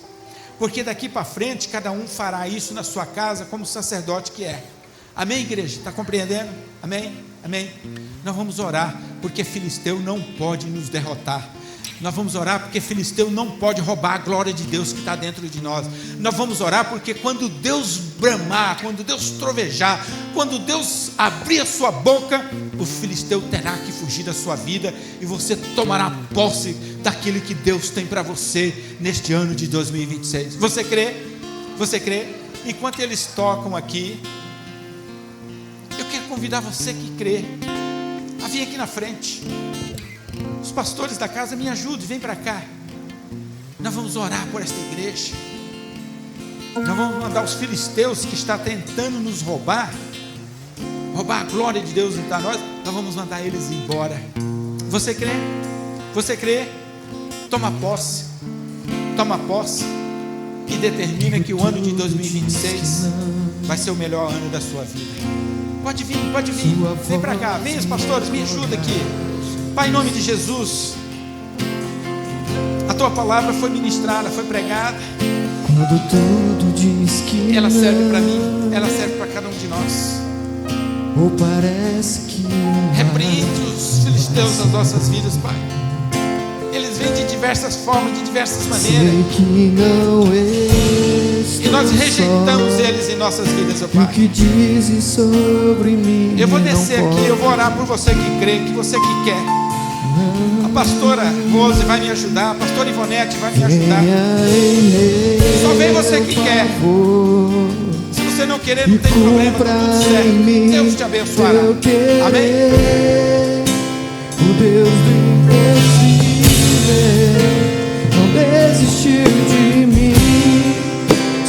porque daqui para frente cada um fará isso na sua casa, como sacerdote que é. Amém, igreja? Está compreendendo? Amém? Amém? Nós vamos orar, porque filisteu não pode nos derrotar. Nós vamos orar porque filisteu não pode roubar a glória de Deus que está dentro de nós. Nós vamos orar porque quando Deus bramar, quando Deus trovejar, quando Deus abrir a sua boca, o filisteu terá que fugir da sua vida, e você tomará posse daquilo que Deus tem para você neste ano de 2026. Você crê? Você crê? Enquanto eles tocam aqui, eu quero convidar você que crê a vir aqui na frente. Os pastores da casa, me ajudem, vem para cá. Nós vamos orar por esta igreja. Nós vamos mandar os filisteus que estão tentando nos roubar a glória de Deus entre nós. Nós vamos mandar eles embora. Você crê? Você crê? Toma posse. Toma posse e determina que o ano de 2026 vai ser o melhor ano da sua vida. Pode vir, vem para cá, vem os pastores, me ajuda aqui. Pai, em nome de Jesus, a tua palavra foi ministrada, foi pregada. Quando tudo diz que ela serve para mim, ela serve para cada um de nós. Ou parece que repreende os filisteus das nossas vidas, Pai. Eles vêm de diversas formas, de diversas maneiras, e nós rejeitamos eles em nossas vidas, ó Pai. O que dizem sobre mim? Eu vou descer aqui, eu vou orar por você que crê, que você que quer. A pastora Rose vai me ajudar, a pastora Ivonete vai me ajudar. Só vem você que quer. Se você não querer, não tem problema, tá tudo certo. Deus te abençoará. Amém? O Deus do impossível não desistiu de mim.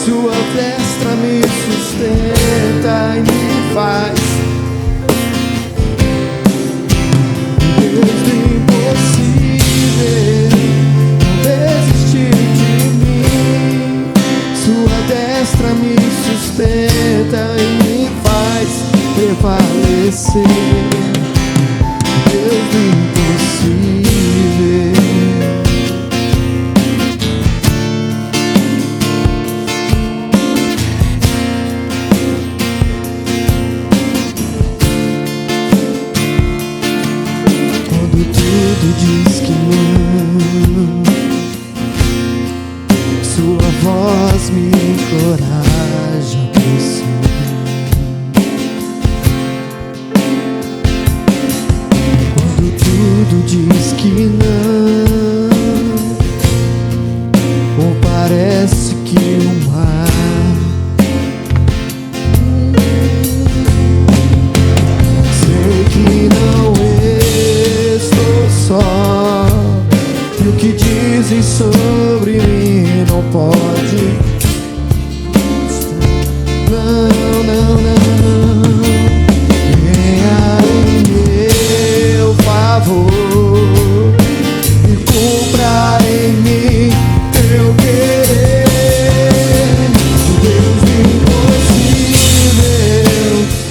Sua destra me sustenta e me faz. O Deus do impossível não desistiu de mim. Sua destra me sustenta e me faz prevalecer. Deus do impossível. Quando tudo diz que não, sua voz me encoraja a prosseguir. Quando tudo diz que não, ou parece que o mar sei que não estou só, e o que dizem sobre mim não pode. Não, não, não. Venha em meu favor e cumpra em mim teu querer. Deus impossível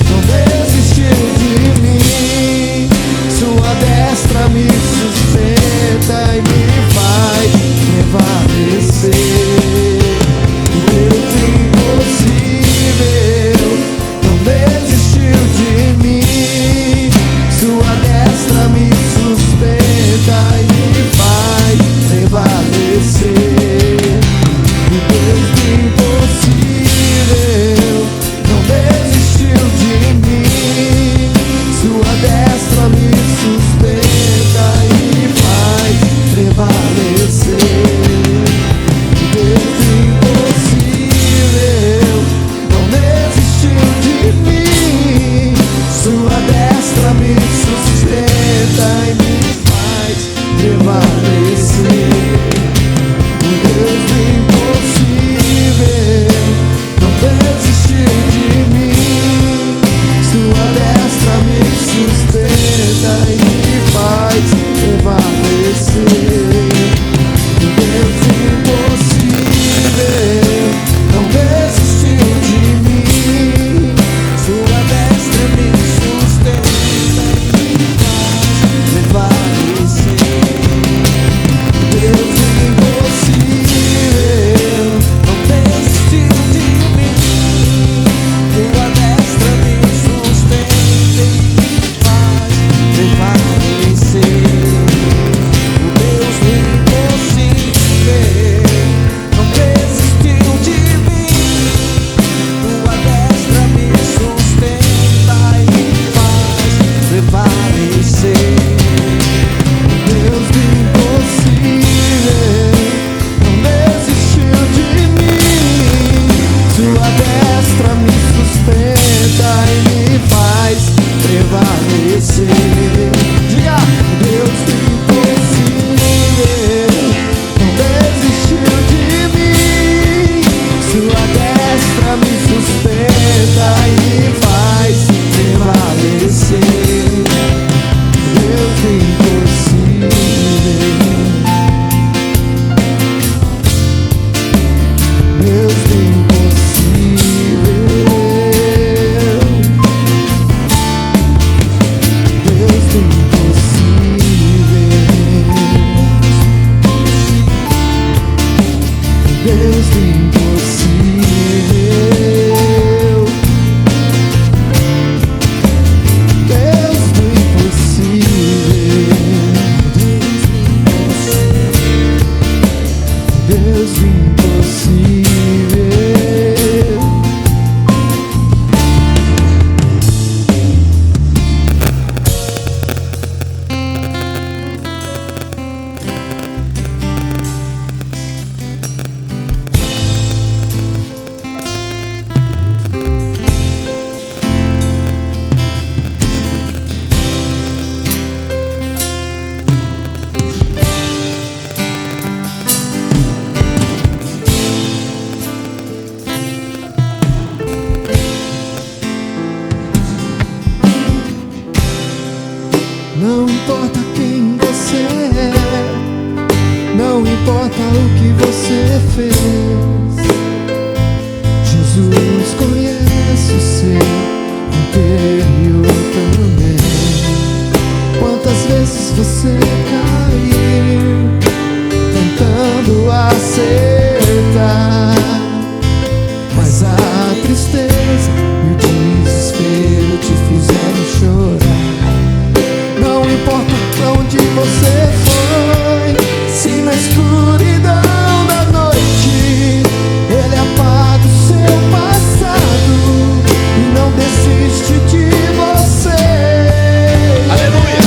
não desistiu de mim. Sua destra me sustenta prevalecer. Deus impossível não desistiu de mim. Sua destra me sustenta e me faz prevalecer. O Deus do impossível não desistiu de mim. Sua destra me sustenta e me faz prevalecer. O Deus impossível não desistiu de mim. Sua destra me sustenta e me faz prevalecer. Deus impossível não desistiu de mim. Sua destra me sustenta e me faz prevalecer. O Deus impossível não desistiu de mim. Sua destra me sustenta e me faz prevalecer. Deus impossível não desistiu de mim. Sua destra me sustenta e me faz prevalecer. Diga, Deus impossível não desistiu de mim. Sua destra me sustenta e me faz prevalecer. Deus impossível. Deus impossível. Deus impossível. Deus impossível. Deus impossível. Deus impossível. Não importa quem você é, não importa o que você fez, Jesus conhece o seu interior também. Quantas vezes você caiu tentando acertar, mas a tristeza e o desespero te fizeram chorar. Não importa pra onde você foi, se na escuridão da noite Ele apaga o seu passado e não desiste de você. Aleluia!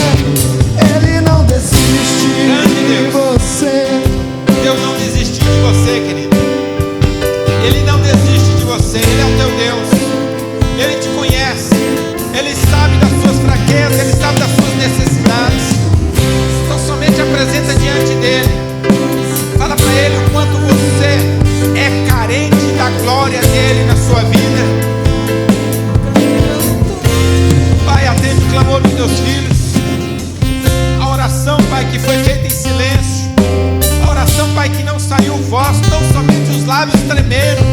Ele não desiste Grande de Deus. você. Deus não desistiu de você, querido. Ele não desiste de você. Ele é o teu Deus. Ele te conhece. Ele sabe das suas fraquezas. Ele sabe das suas necessidades. Então somente apresenta diante dele. Fala para ele o quanto você é carente da glória dele na sua vida. Pai, atende o clamor dos teus filhos. A oração, Pai, que foi feita em silêncio. A oração, Pai, que não saiu voz, tão somente os lábios tremeram.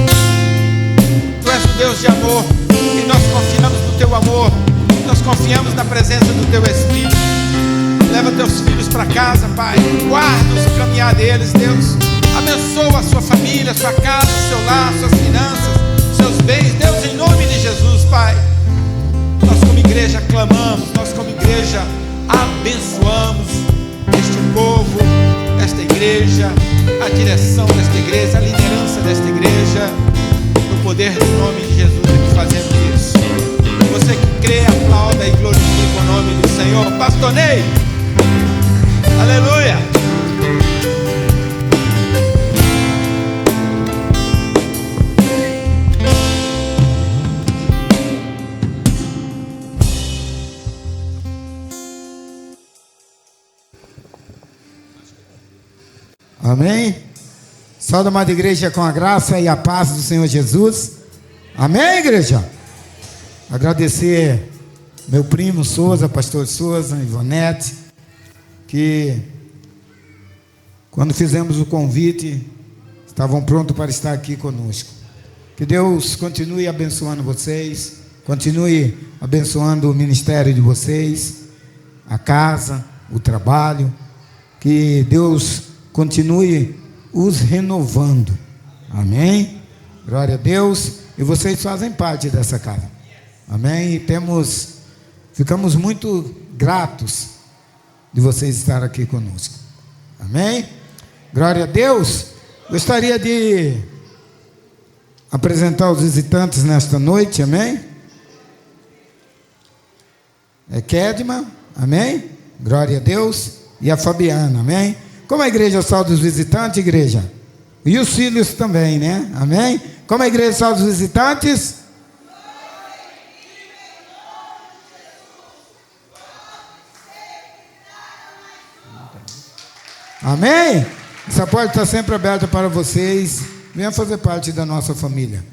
Tu és um Deus de amor e nós confiamos no teu amor. Nós confiamos na presença do teu Espírito. Leva teus filhos para casa, Pai. Guarda-os no caminhar deles, Deus. Abençoa a sua família, a sua casa, o seu lar, suas finanças, seus bens, Deus, em nome de Jesus, Pai. Nós como igreja clamamos, nós como igreja abençoamos este povo, esta igreja, a direção desta igreja, a liderança desta igreja. No poder do nome de Jesus é que fazemos isso. Você que crê, aplauda e glorifica o nome do Senhor. Pastor Ney, aleluia. Amém? Saúde, amada igreja, com a graça e a paz do Senhor Jesus. Amém, igreja? Agradecer meu primo Souza, pastor Souza, Ivonete, que quando fizemos o convite, estavam prontos para estar aqui conosco. Que Deus continue abençoando vocês, continue abençoando o ministério de vocês, a casa, o trabalho. Que Deus continue os renovando. Amém? Glória a Deus. E vocês fazem parte dessa casa. Amém? E ficamos muito gratos de vocês estarem aqui conosco. Amém? Glória a Deus. Gostaria de apresentar os visitantes nesta noite. Amém? É Kedma. Amém? Glória a Deus. E a Fabiana. Amém? Como a igreja salva os visitantes, igreja? E os filhos também, né? Amém? Como a igreja salva os visitantes? Amém? Essa porta está sempre aberta para vocês. Venha fazer parte da nossa família.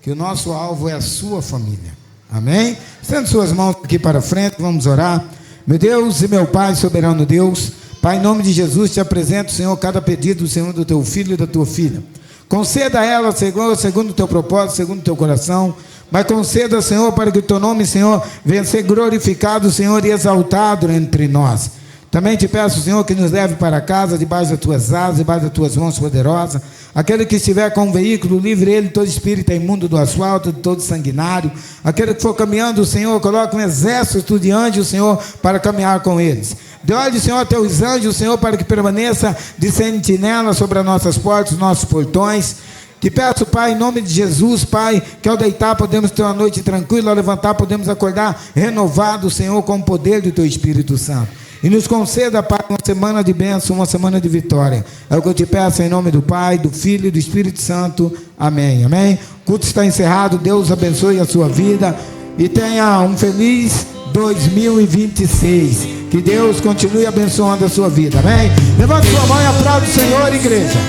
Que o nosso alvo é a sua família. Amém? Estende suas mãos aqui para frente, vamos orar. Meu Deus e meu Pai, soberano Deus, Pai, em nome de Jesus, te apresento, Senhor, cada pedido, Senhor, do teu filho e da tua filha. Conceda a ela, Senhor, segundo o teu propósito, segundo o teu coração. Mas conceda, Senhor, para que o teu nome, Senhor, venha ser glorificado, Senhor, e exaltado entre nós. Também te peço, Senhor, que nos leve para casa, debaixo das tuas asas, debaixo das tuas mãos poderosas. Aquele que estiver com um veículo, livre ele, todo espírito imundo do asfalto, de todo sanguinário. Aquele que for caminhando, Senhor, coloca um exército de anjos, Senhor, para caminhar com eles. Dê ordem, Senhor, a teus anjos, Senhor, para que permaneça de sentinela sobre as nossas portas, os nossos portões. Te peço, Pai, em nome de Jesus, Pai, que ao deitar podemos ter uma noite tranquila, ao levantar podemos acordar renovados, Senhor, com o poder do teu Espírito Santo. E nos conceda, Pai, uma semana de bênção, uma semana de vitória. É o que eu te peço em nome do Pai, do Filho e do Espírito Santo. Amém. Amém. O culto está encerrado. Deus abençoe a sua vida. E tenha um feliz 2026. Que Deus continue abençoando a sua vida. Amém. Levante sua mão e aplaude o Senhor, igreja.